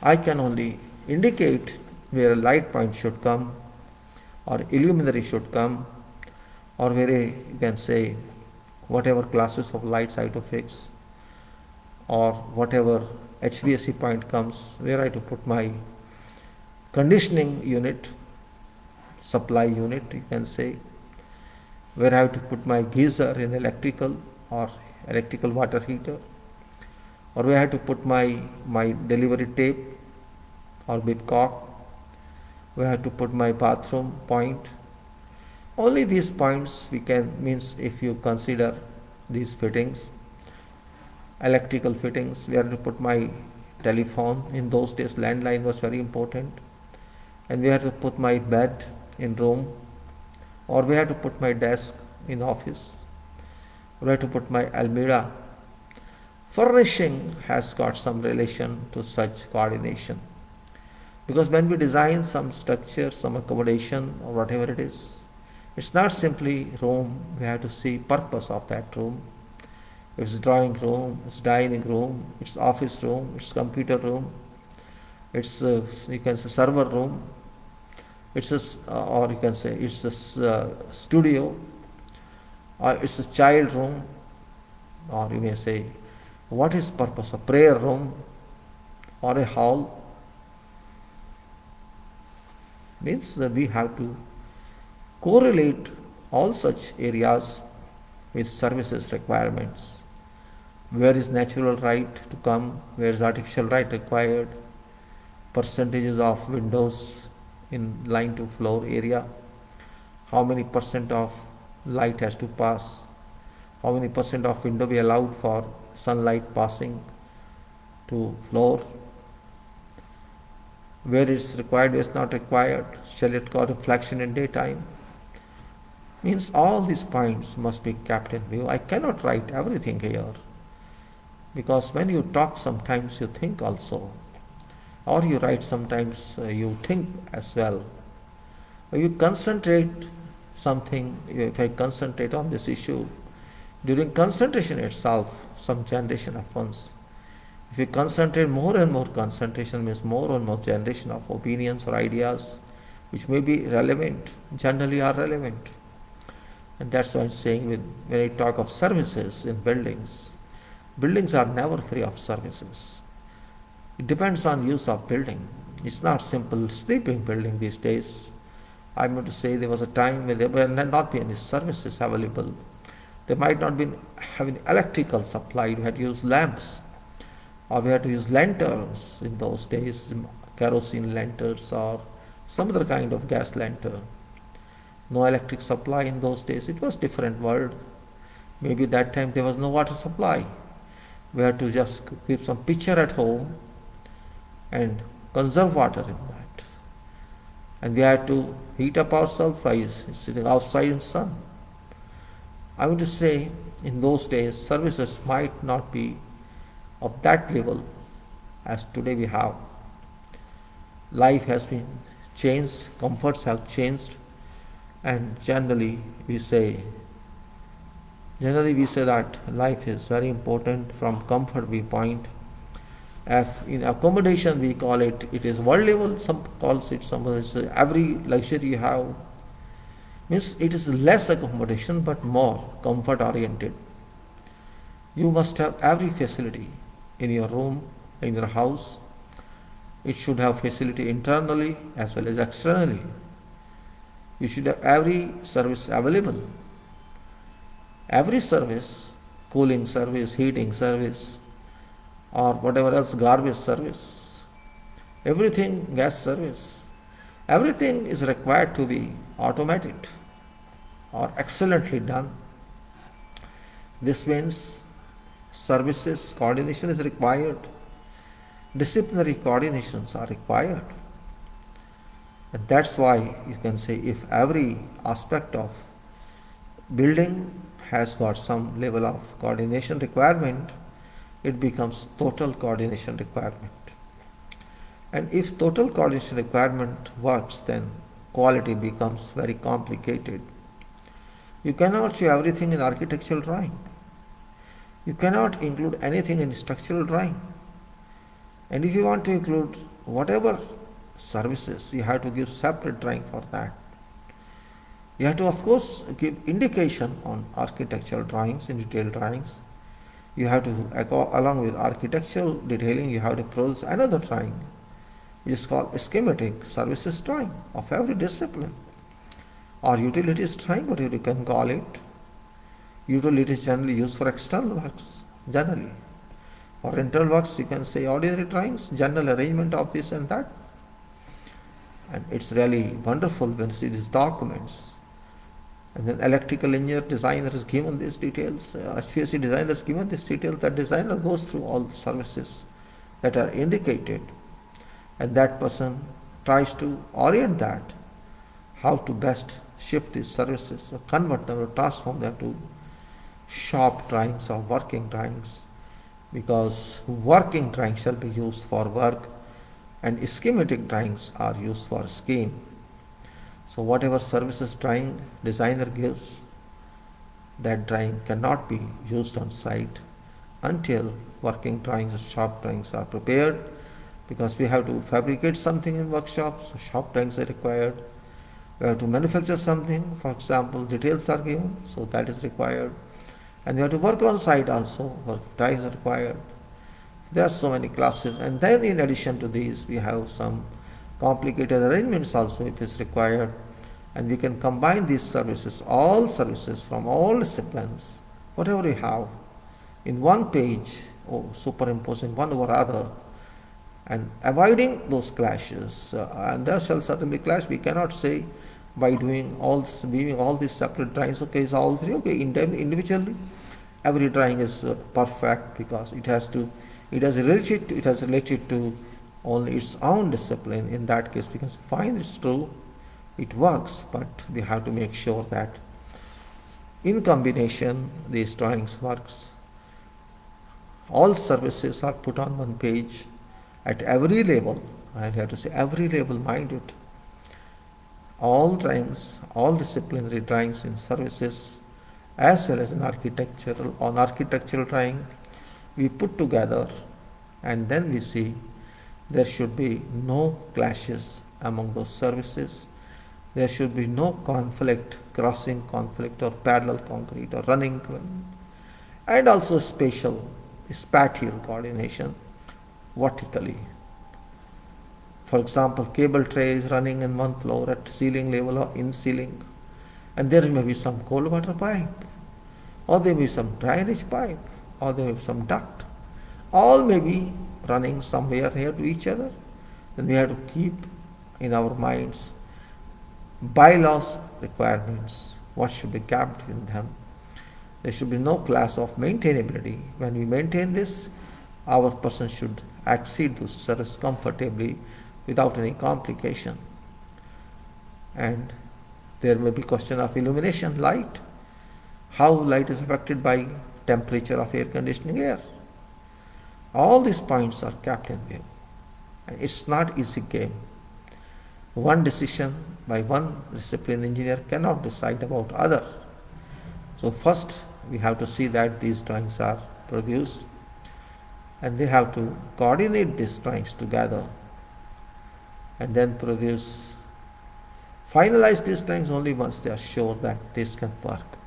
I can only indicate where a light point should come or illuminary should come, or where you can say whatever classes of lights I have to fix, or whatever HVAC point comes, where I have to put my conditioning unit, supply unit, you can say, where I have to put my geyser in electrical or electrical water heater, or where I have to put my delivery tape or bipcock, where I have to put my bathroom point. Only these points we can, means if you consider these fittings, electrical fittings, where to put my telephone. In those days, landline was very important. And where to put my bed in room, or where to put my desk in office, where to put my almirah. Furnishing has got some relation to such coordination. Because when we design some structure, some accommodation or whatever it is, it's not simply room, we have to see purpose of that room. It's drawing room, it's dining room, it's office room, it's computer room, it's you can say server room, it's or you can say it's a studio, or it's a child room, or you may say what is purpose of prayer room or a hall. Means that we have to correlate all such areas with services requirements. Where is natural right to come, where is artificial right required, percentages of windows in line to floor area, how many percent of light has to pass, how many percent of window be allowed for sunlight passing to floor, where it's required, where it's not required, shall it cause reflection in daytime. Means all these points must be kept in view. I cannot write everything here, because when you talk sometimes you think also, or you write sometimes you think as well. You concentrate something, if I concentrate on this issue, during concentration itself, some generation happens. If you concentrate, more and more concentration means more and more generation of opinions or ideas which may be relevant, generally are relevant. And that's why I'm saying when I talk of services in buildings, buildings are never free of services. It depends on use of building. It's not simple sleeping building these days. I mean to say there was a time when there were not be any services available. There might not be having electrical supply. We had to use lamps, or we had to use lanterns in those days, kerosene lanterns or some other kind of gas lantern. No electric supply in those days. It was different world. Maybe that time there was no water supply. We had to just keep some pitcher at home and conserve water in that. And we had to heat up ourselves by sitting outside in sun. I want to say, in those days, services might not be of that level as today we have. Life has been changed, comforts have changed, and generally we say that life is very important from comfort viewpoint. If in accommodation we call it is world level, some calls it somebody says every luxury you have. Means it is less accommodation but more comfort oriented. You must have every facility in your room, in your house. It should have facility internally as well as externally. You should have every service available. Every service, cooling service, heating service, or whatever else, garbage service, everything, gas service, everything is required to be automated or excellently done. This means services coordination is required, disciplinary coordinations are required. And that's why you can say if every aspect of building has got some level of coordination requirement, it becomes total coordination requirement. And if total coordination requirement works, then quality becomes very complicated. You cannot show everything in architectural drawing. You cannot include anything in structural drawing. And if you want to include whatever services, you have to give separate drawing for that. You have to, of course, give indication on architectural drawings, in detailed drawings. You have to, along with architectural detailing, you have to produce another drawing, which is called schematic services drawing of every discipline, or utilities drawing, whatever you can call it. Utilities generally used for external works, generally. For internal works, you can say ordinary drawings, general arrangement of this and that. And it's really wonderful when you see these documents. And then electrical engineer designer is given these details, HVAC designer is given these details. The designer goes through all the services that are indicated, and that person tries to orient that, how to best shift these services, or convert them or transform them to shop drawings or working drawings, because working drawings shall be used for work and schematic drawings are used for scheme. So whatever services drawing designer gives, that drawing cannot be used on site until working drawings or shop drawings are prepared, because we have to fabricate something in workshops, so shop drawings are required. We have to manufacture something, for example, details are given, so that is required. And we have to work on site also, work drawings are required. There are so many classes, and then in addition to these, we have some complicated arrangements also if is required, and we can combine these services, all services from all disciplines, whatever we have, in one page, or superimposing one over other, and avoiding those clashes. And there shall certainly clash. We cannot say by doing all these separate drawings, okay, is all three okay individually. Every drawing is perfect, because it has related to only its own discipline. In that case, we can say, fine, it's true, it works, but we have to make sure that in combination these drawings works. All services are put on one page at every level. I have to say every level, mind it. All drawings, all disciplinary drawings in services, as well as in architectural drawing, we put together, and then we see there should be no clashes among those services. There should be no conflict, crossing conflict or parallel concrete or running, and also spatial coordination vertically. For example, cable tray is running in one floor at ceiling level or in ceiling, and there may be some cold water pipe, or there may be some drainage pipe, or there may be some duct. All may be running somewhere near to each other. Then we have to keep in our minds bylaws requirements, what should be kept in them. There should be no class of maintainability. When we maintain this, our person should exceed those service comfortably without any complication. And there may be question of illumination, light, how light is affected by temperature of air conditioning air. All these points are kept in view. And it's not easy game. One decision by one discipline engineer cannot decide about other. So first we have to see that these drawings are produced, and they have to coordinate these drawings together, and then finalize these drawings only once they are sure that this can work.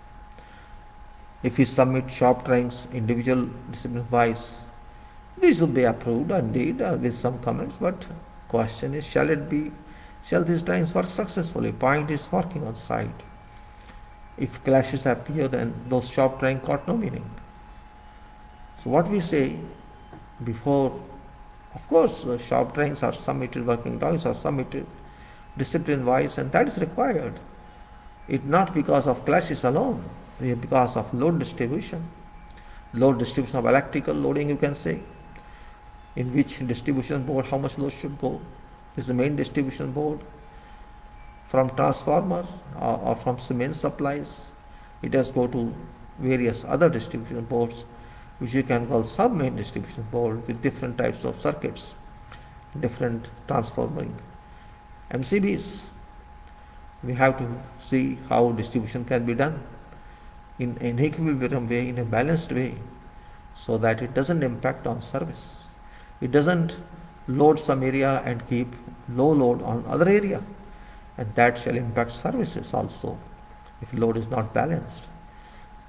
If we submit shop drawings individual discipline wise, these will be approved indeed with some comments, but question is, shall these drawings work successfully? Point is working on site. If clashes appear, then those shop drawings got no meaning. So what we say before, of course, shop drawings are submitted, working drawings are submitted discipline wise, and that is required. It not because of clashes alone, because of load distribution of electrical loading, you can say, in which distribution board how much load should go. This is the main distribution board. From transformer or from cement supplies, it has go to various other distribution boards, which you can call sub-main distribution board, with different types of circuits, different transforming MCBs. We have to see how distribution can be done in an equilibrium way, in a balanced way, so that it doesn't impact on service. It doesn't load some area and keep low load on other area, and that shall impact services also if load is not balanced.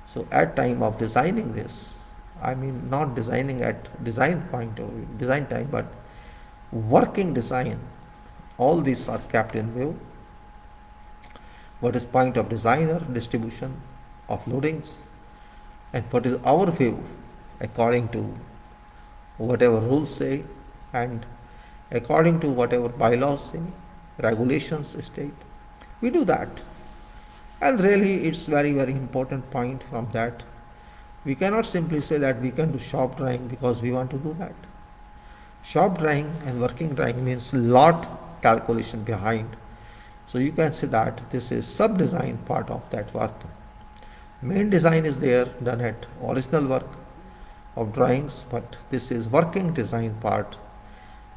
So at time of designing this, I mean not designing at design point or design time, but working design, all these are kept in view. What is point of designer, distribution of loadings, and what is our view according to whatever rules say and according to whatever bylaws say, regulations state. We do that, And really it's very, very important point from that. We cannot simply say that we can do shop drawing because we want to do that. Shop drawing and working drawing means lot calculation behind. So you can say that this is sub-design part of that work. Main design is there done at original work of drawings, but this is working design part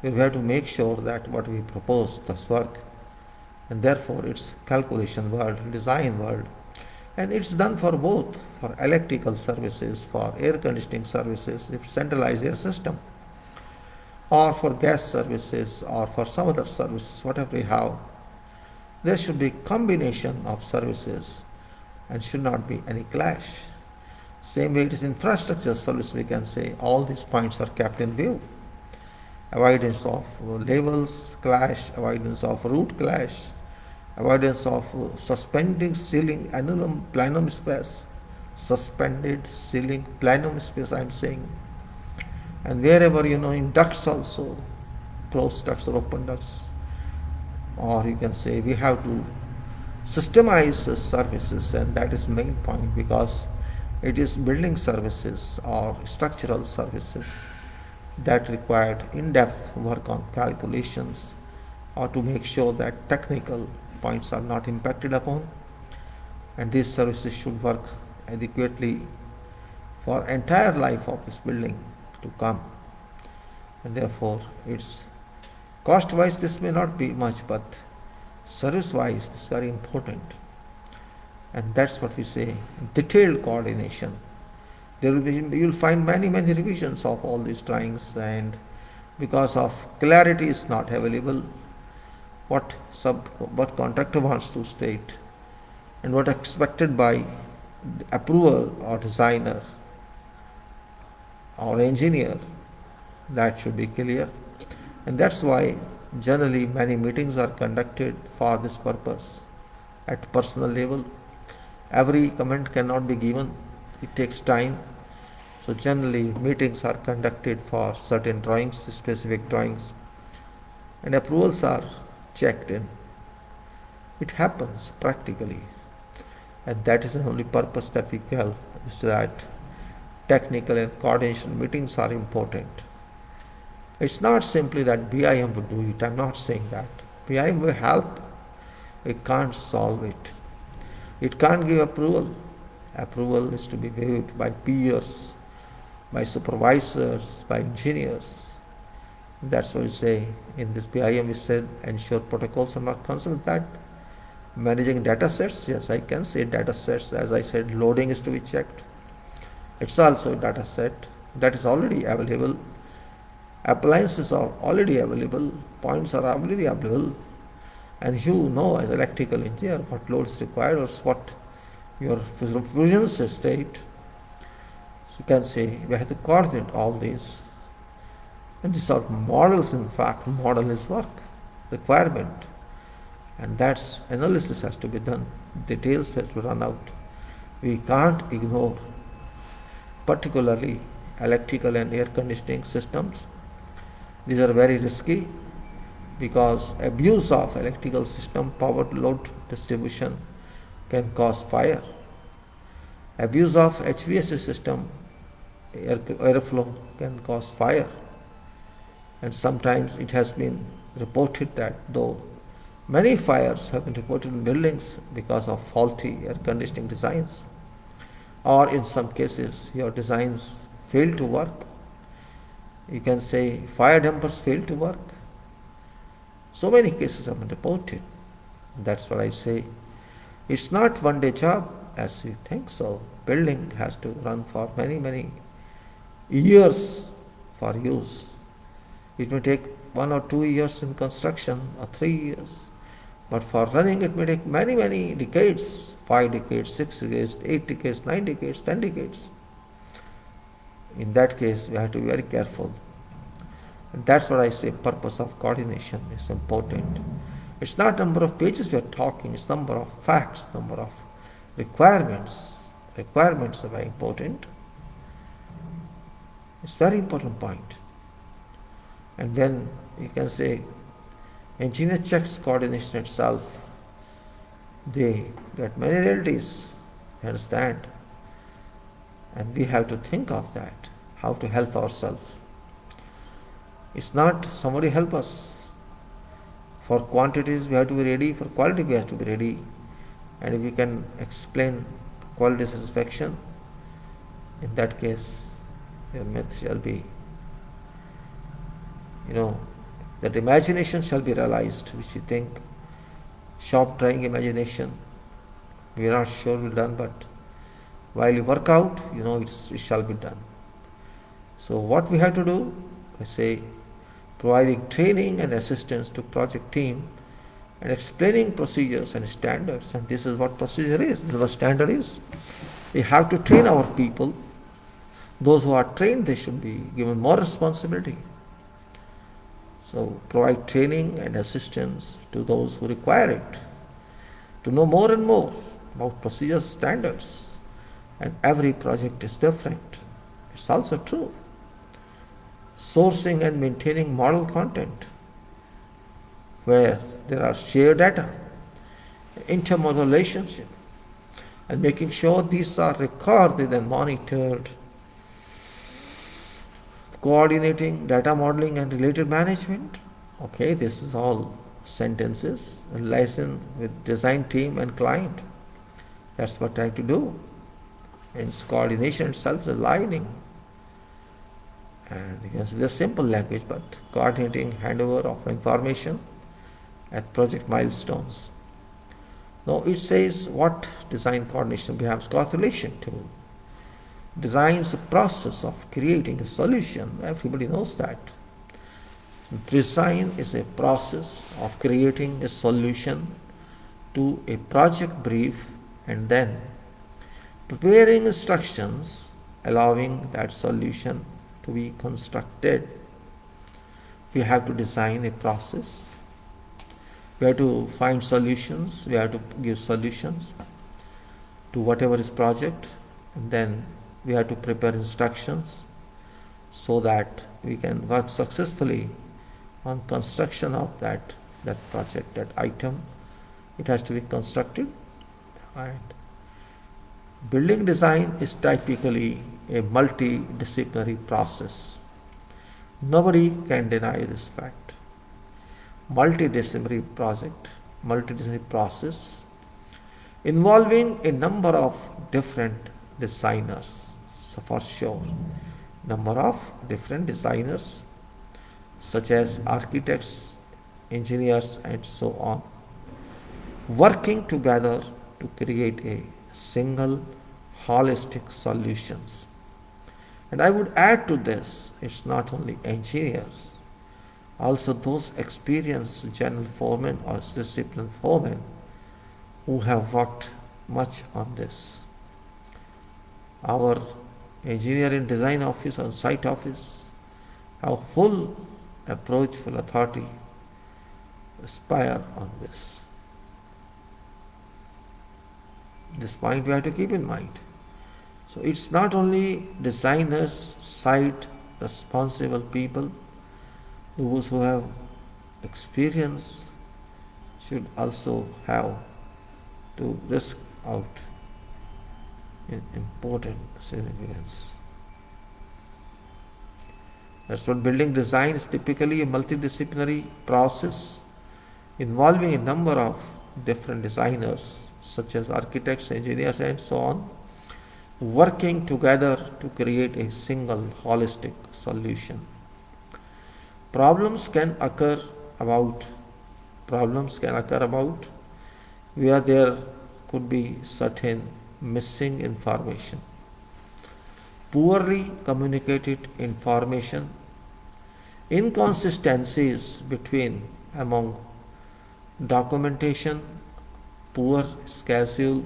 where we have to make sure that what we propose does work, and therefore it's calculation world, design world, and it's done for both, for electrical services, for air conditioning services, if centralized air system, or for gas services, or for some other services, whatever we have. There should be combination of services and should not be any clash. Same way it is infrastructure service, we can say all these points are kept in view. Avoidance of levels clash, avoidance of route clash, avoidance of suspending ceiling annulum planum space, suspended ceiling planum space I am saying. And wherever in ducts also, closed ducts or open ducts, or you can say we have to systemize services, and that is main point because it is building services or structural services that required in-depth work on calculations or to make sure that technical points are not impacted upon, and these services should work adequately for entire life of this building to come. And therefore it's cost wise this may not be much, but service wise this is very important. And that's what we say detailed coordination. You will find many revisions of all these drawings, and because of clarity is not available, what contractor wants to state and what expected by approval or designer or engineer, that should be clear. And that's why generally many meetings are conducted for this purpose at personal level. Every comment cannot be given, it takes time. So generally meetings are conducted for certain drawings, specific drawings, and approvals are checked in. It happens practically, and that is the only purpose that we tell, is that technical and coordination meetings are important. It's not simply that BIM would do it, I'm not saying that. BIM will help, it can't solve it. It can't give approval. Approval is to be viewed by peers, by supervisors, by engineers. That's what we say in this BIM. We said ensure protocols are not concerned with that. Managing data sets, yes, I can say data sets. As I said, loading is to be checked. It's also a data set that is already available. Appliances are already available. Points are already available. And you know as electrical engineer what load is required or what your provisions state. So you can say we have to coordinate all these. And these are models, in fact. Model is work, requirement. And that's analysis has to be done. Details have to run out. We can't ignore particularly electrical and air conditioning systems. These are very risky because abuse of electrical system power load distribution can cause fire. Abuse of HVAC system airflow can cause fire. And sometimes it has been reported that though many fires have been reported in buildings because of faulty air conditioning designs, or in some cases your designs fail to work. You can say fire dampers fail to work. So many cases have been reported. That's what I say. It's not one day job as you think so. Building has to run for many years for use. It may take 1 or 2 years in construction or 3 years. But for running it may take many decades, 5 decades, 6 decades, 8 decades, 9 decades, 10 decades. In that case we have to be very careful. And that's what I say, purpose of coordination is important. It's not number of pages we are talking, it's number of facts, number of requirements. Requirements are very important. It's very important point. And when you can say engineer checks coordination itself, they get many realities. You understand? And we have to think of that, how to help ourselves. It's not somebody help us. For quantities we have to be ready, for quality we have to be ready. And if we can explain quality satisfaction, in that case your myth shall be, that imagination shall be realized, which you think, shop drying imagination, we are not sure will done, but while you work out, it shall be done. So what we have to do, I say, providing training and assistance to project team and explaining procedures and standards. And this is what procedure is, this is what standard is. We have to train our people. Those who are trained, they should be given more responsibility. So provide training and assistance to those who require it, to know more and more about procedures, standards. And every project is different. It's also true. Sourcing and maintaining model content where there are shared data, intermodal relationship, and making sure these are recorded and monitored, coordinating data modeling and related management. Okay, this is all sentences, and liaison with design team and client. That's what I have to do. And coordination itself is aligning. And you can see the simple language, but coordinating handover of information at project milestones. Now it says what design coordination becomes correlation to. Design is the process of creating a solution. Everybody knows that. Design is a process of creating a solution to a project brief and then preparing instructions allowing that solution to be constructed. We have to design a process. We have to find solutions. We have to give solutions to whatever is project, and then we have to prepare instructions so that we can work successfully on construction of that project, that item. It has to be constructed. And building design is typically a multidisciplinary process. Nobody can deny this fact. Multidisciplinary process involving a number of different designers. So for sure, number of different designers such as architects, engineers and so on, working together to create a single holistic solutions. And I would add to this, it's not only engineers, also those experienced general foremen or discipline foremen who have worked much on this. Our engineering design office or site office have full approach, full authority, aspire on this. This point we have to keep in mind. So it's not only designers, site responsible people, those who have experience should also have to risk out in important significance. That's what building design is typically a multidisciplinary process involving a number of different designers such as architects, engineers and so on, working together to create a single holistic solution. Problems can occur about where there could be certain missing information, poorly communicated information, inconsistencies among documentation, poor schedule,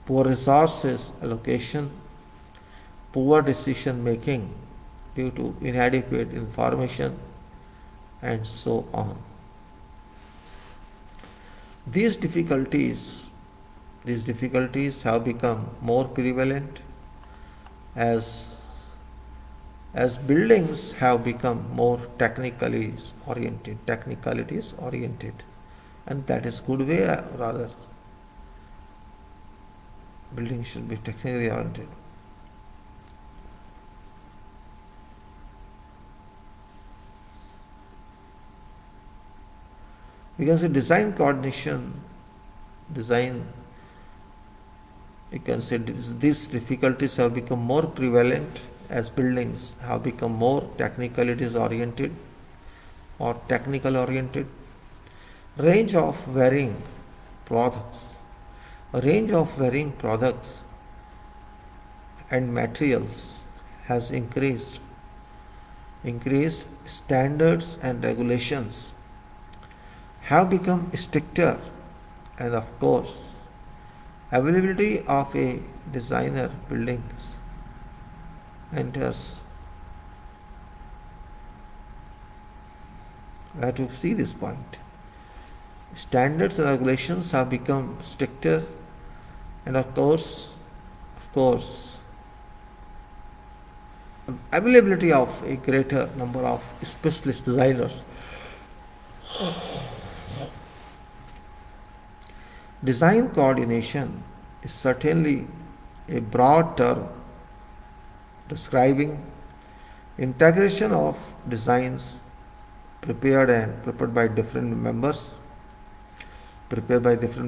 poor resources allocation, poor decision making due to inadequate information and so on. These difficulties have become more prevalent as buildings have become more technicalities oriented, and that is good way rather. Building should be technically oriented. We can say design coordination, design, you can say these difficulties have become more prevalent as buildings have become more technicalities oriented or technical oriented. Range of varying products, a range of varying products and materials has increased. Increased standards and regulations have become stricter, and of course availability of a designer buildings enters. We have to see this point. Standards and regulations have become stricter, and of course, availability of a greater number of specialist designers. Design coordination is certainly a broad term describing integration of designs prepared by different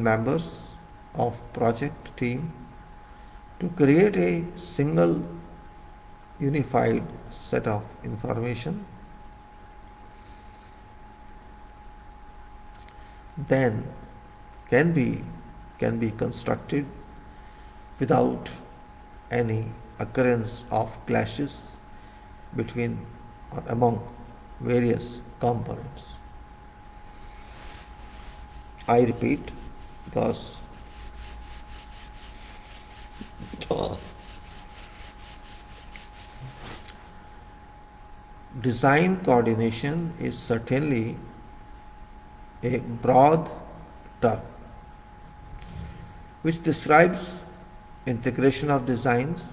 members of project team to create a single unified set of information. Then can be constructed without any occurrence of clashes between or among various components. I repeat, because design coordination is certainly a broad term which describes integration of designs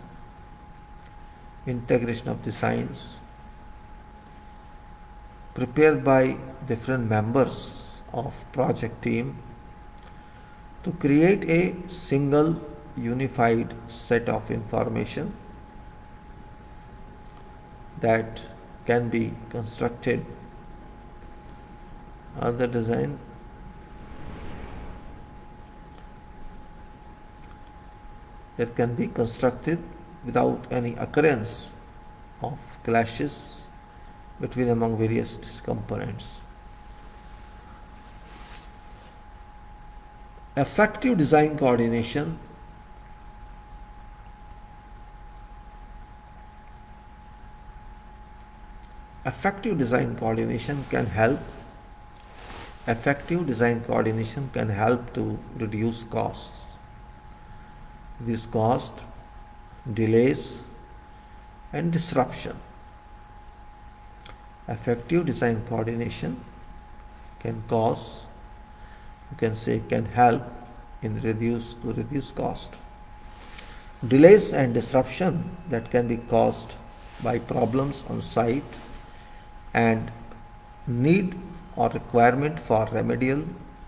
prepared by different members of project team to create a single unified set of information that can be constructed on the design that can be constructed without any occurrence of clashes between among various components. Effective design coordination can help to reduce costs. This cost, delays and disruption. Effective design coordination can help in reduce cost. Delays and disruption that can be caused by problems on site and need or requirement for remedial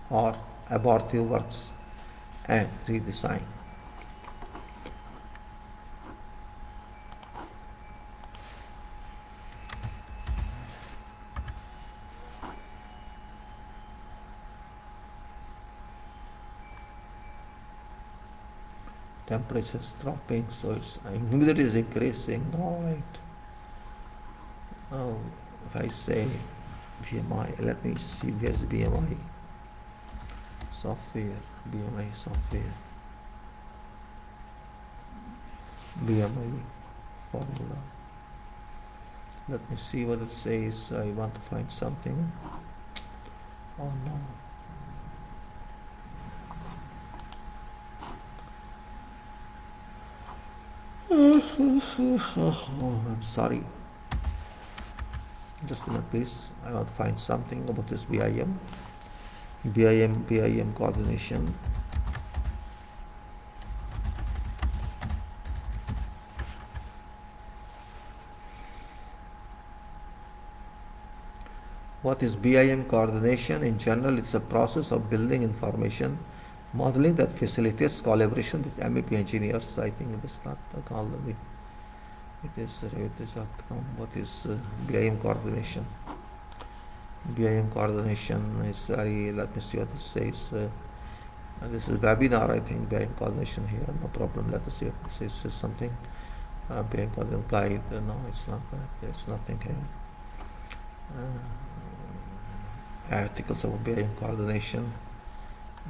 or abortive works and redesign. Temperature is dropping, so its humidity is increasing. All right. If I say BMI, let me see where's BMI software. BMI formula. Let me see what it says. I want to find something. Oh no. I'm sorry. Just a minute, please. I want to find something about this BIM coordination. What is BIM coordination? In general, it's a process of building information Modeling that facilitates collaboration with MEP engineers. I think it is not called it is outcome. What is BIM coordination? BIM coordination is very, let me see what this says. This is webinar, I think, BIM coordination here, no problem. Let us see if it says something. BIM coordination guide, no, it's not that, there's nothing here. Articles of BIM coordination.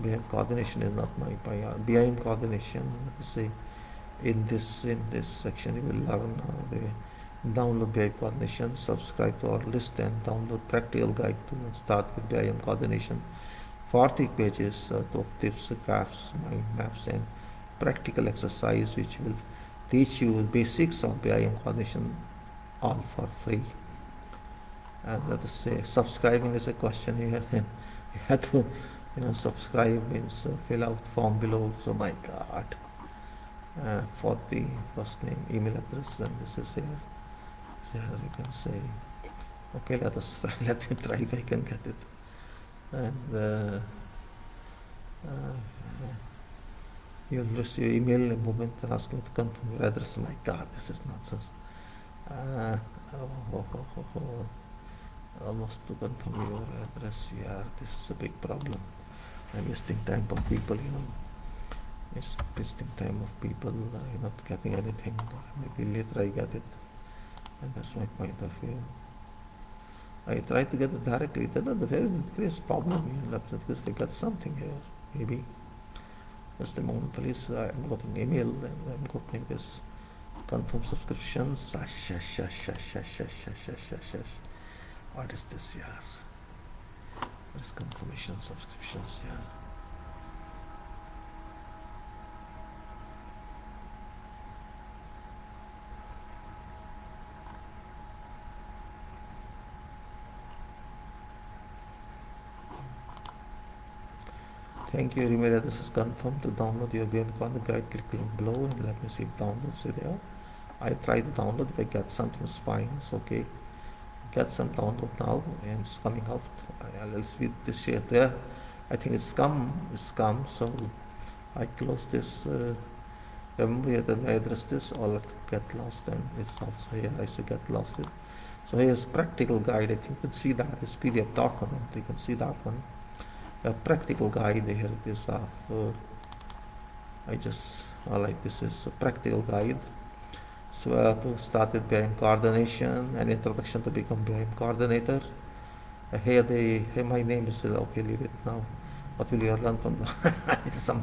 BIM coordination is not my priority. BIM coordination, let us see, in this section you will learn the download BIM coordination, subscribe to our list and download practical guide to start with BIM coordination. 40 pages of tips, graphs, mind maps and practical exercise which will teach you basics of BIM coordination, all for free. And let us say subscribing is a question here. Then you have to, subscribe means fill out form below. So my God, for the first name, email address, and this is here. So here you can say, okay, let me try if I can get it. And you'll receive email in a moment and ask you to confirm your address. My God, this is nonsense. Almost to confirm your address. Yeah, this is a big problem. I'm wasting time of people, It's wasting time of people. You're not getting anything. Maybe later I get it. And that's my point of view. I try to get it directly. That's not the very serious problem here. Because I got something here. Maybe. Just a moment, please. I'm getting email and I'm opening this. Confirm subscriptions. What is this here? What is confirmation subscriptions here? Thank you. Email address is confirmed. To download your BIM content guide, click link below and let me see if downloads are there. I try to download. If I get something, it's fine. It's okay. Get some download now and it's coming out. I'll see this share there. I think it's come. So I close this. Remember here that I address this, all get lost, and it's also here. I say get lost. So here's practical guide. I think you can see that. It's PDF document. You can see that one. A practical guide here it is of this is a practical guide. So to start with BIM coordination, an introduction to become BIM coordinator. Here my name is okay, leave it now. What will you learn from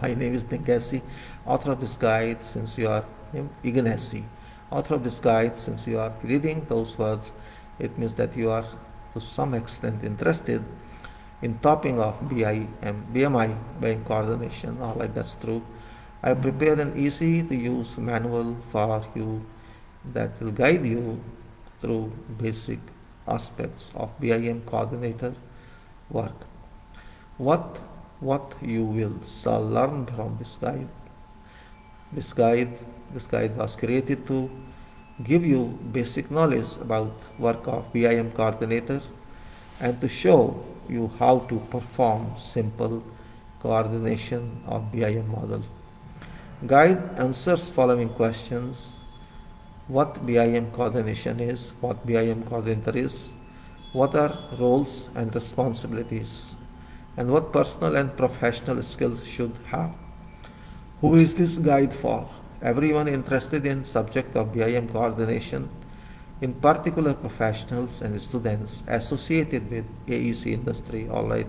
my name is Ningasi, author of this guide. Since you are Ignasi, author of this guide, since you are reading those words, it means that you are to some extent interested in topping of BMI, BIM coordination. All right, that's true. I prepared an easy to use manual for you that will guide you through basic aspects of BIM coordinator work. What you will learn from this guide. This guide was created to give you basic knowledge about work of BIM coordinator and to show you how to perform simple coordination of BIM model. Guide answers following questions: what BIM coordination is, what BIM coordinator is, what are roles and responsibilities, and what personal and professional skills should have. Who is this guide for? Everyone interested in subject of BIM coordination, in particular professionals and students associated with AEC industry. All right.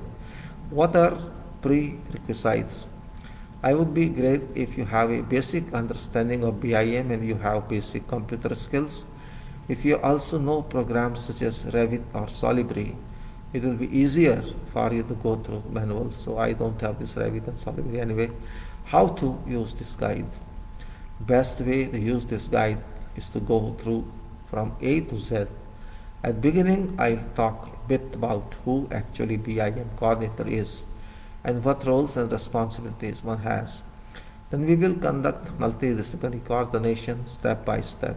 What are prerequisites? I would be great if you have a basic understanding of BIM and you have basic computer skills. If you also know programs such as Revit or Solibri, it will be easier for you to go through manuals. So I don't have this Revit and Solibri anyway. How to use this guide? Best way to use this guide is to go through from A to Z. At beginning, I'll talk a bit about who actually BIM coordinator is and what roles and responsibilities one has. Then we will conduct multidisciplinary coordination step by step.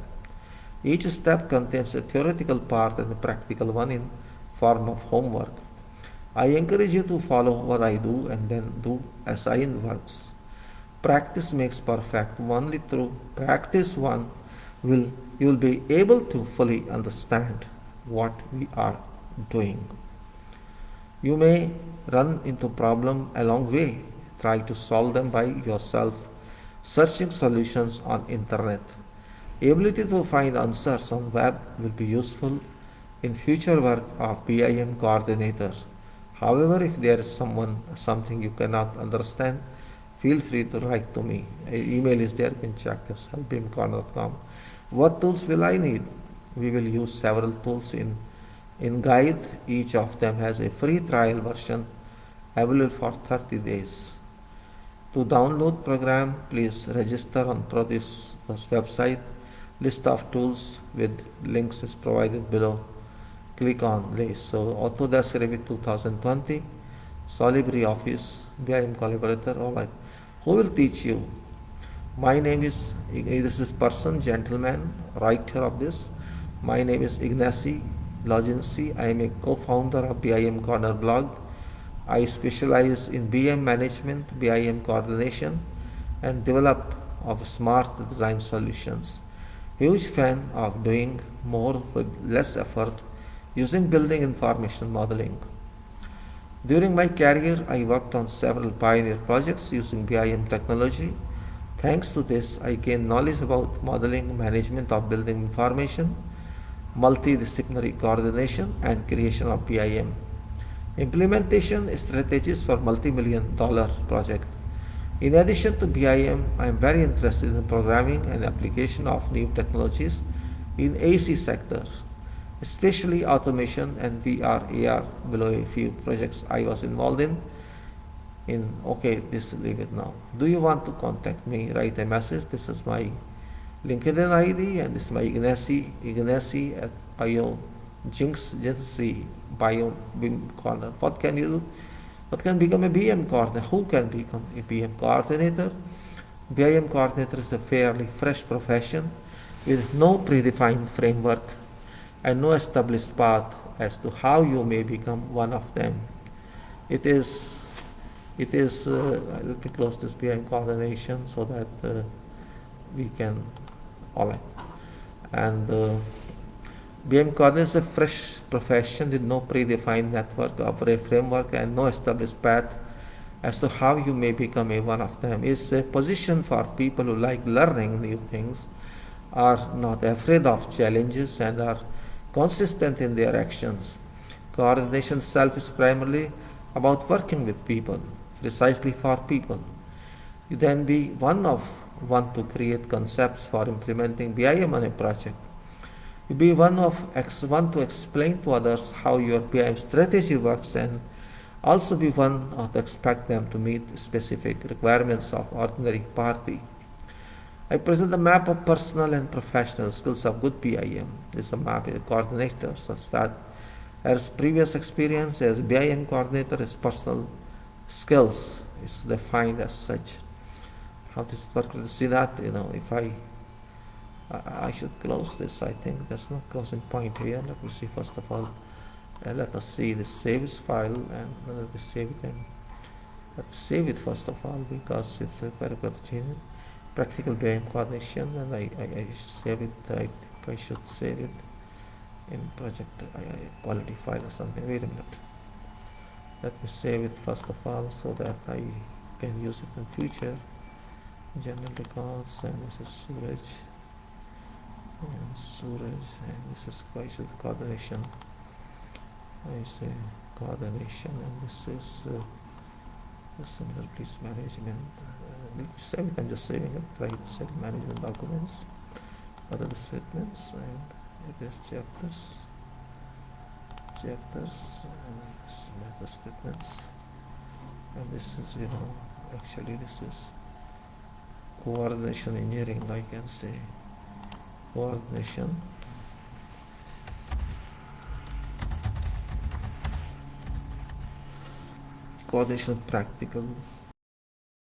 Each step contains a theoretical part and a practical one in form of homework. I encourage you to follow what I do and then do as I works. Practice makes perfect. Only through practice will you will be able to fully understand what we are doing. You may run into problem along way. Try to solve them by yourself, searching solutions on internet. Ability to find answers on web will be useful in future work of BIM coordinator. However, if there is something you cannot understand, feel free to write to me. Email is there, you can check this, helpbimcorner.com. What tools will I need? We will use several tools in guide. Each of them has a free trial version available for 30 days. To download program, please register on this website. List of tools with links is provided below. Click on this. So Autodesk Revit 2020, Solibri Office, BIM Collaborator, alright. Who will teach you? My name is, this is person, gentleman, writer of this. My name is Ignacy Logency. I am a co-founder of BIM Corner blog. I specialize in BIM management, BIM coordination, and develop of smart design solutions. Huge fan of doing more with less effort using building information modeling. During my career, I worked on several pioneer projects using BIM technology. Thanks to this, I gained knowledge about modeling, management of building information, multidisciplinary coordination, and creation of BIM. Implementation strategies for multi-million-dollar project. In addition to BIM, I am very interested in programming and application of new technologies in AC sector, especially automation and VR, AR. Below a few projects I was involved in. Okay, this leave it now. Do you want to contact me? Write a message. This is my LinkedIn ID and this is my Ignacy at IO Jinxy Bio BIM Corner. What can you do? What can become a BIM coordinator? Who can become a BIM coordinator? BIM coordinator is a fairly fresh profession with no predefined framework and no established path as to how you may become one of them. Let me close this BIM coordination so that we can, alright. And BIM coordinator is a fresh profession with no predefined network or a framework and no established path as to how you may become a one of them. It's a position for people who like learning new things, are not afraid of challenges, and are consistent in their actions. Coordination itself is primarily about working with people, precisely for people. You then be one to create concepts for implementing BIM on a project. You be one to explain to others how your BIM strategy works, and also be one to expect them to meet specific requirements of ordinary party. I present a map of personal and professional skills of good BIM. This is a map of a coordinator such that as previous experience as BIM coordinator, his personal skills is defined as such. How does it work? See that, if I should close this. I think there's no closing point here. Let me see first of all. Let us see the saves file, and let me save it. And let me save it first of all because it's a very good change. Practical BIM coordination, and I save it. I think I should save it in project quality file or something. Wait a minute. Let me save it first of all so that I can use it in future. General records, and this is Suraj, and this is coordination. I say coordination, and this is similar police management. Save it. I'm just saving it. Right, set management documents. Other statements, and it is chapters, and this method statements, and this is actually this is coordination engineering. I can say coordination. Coordination practical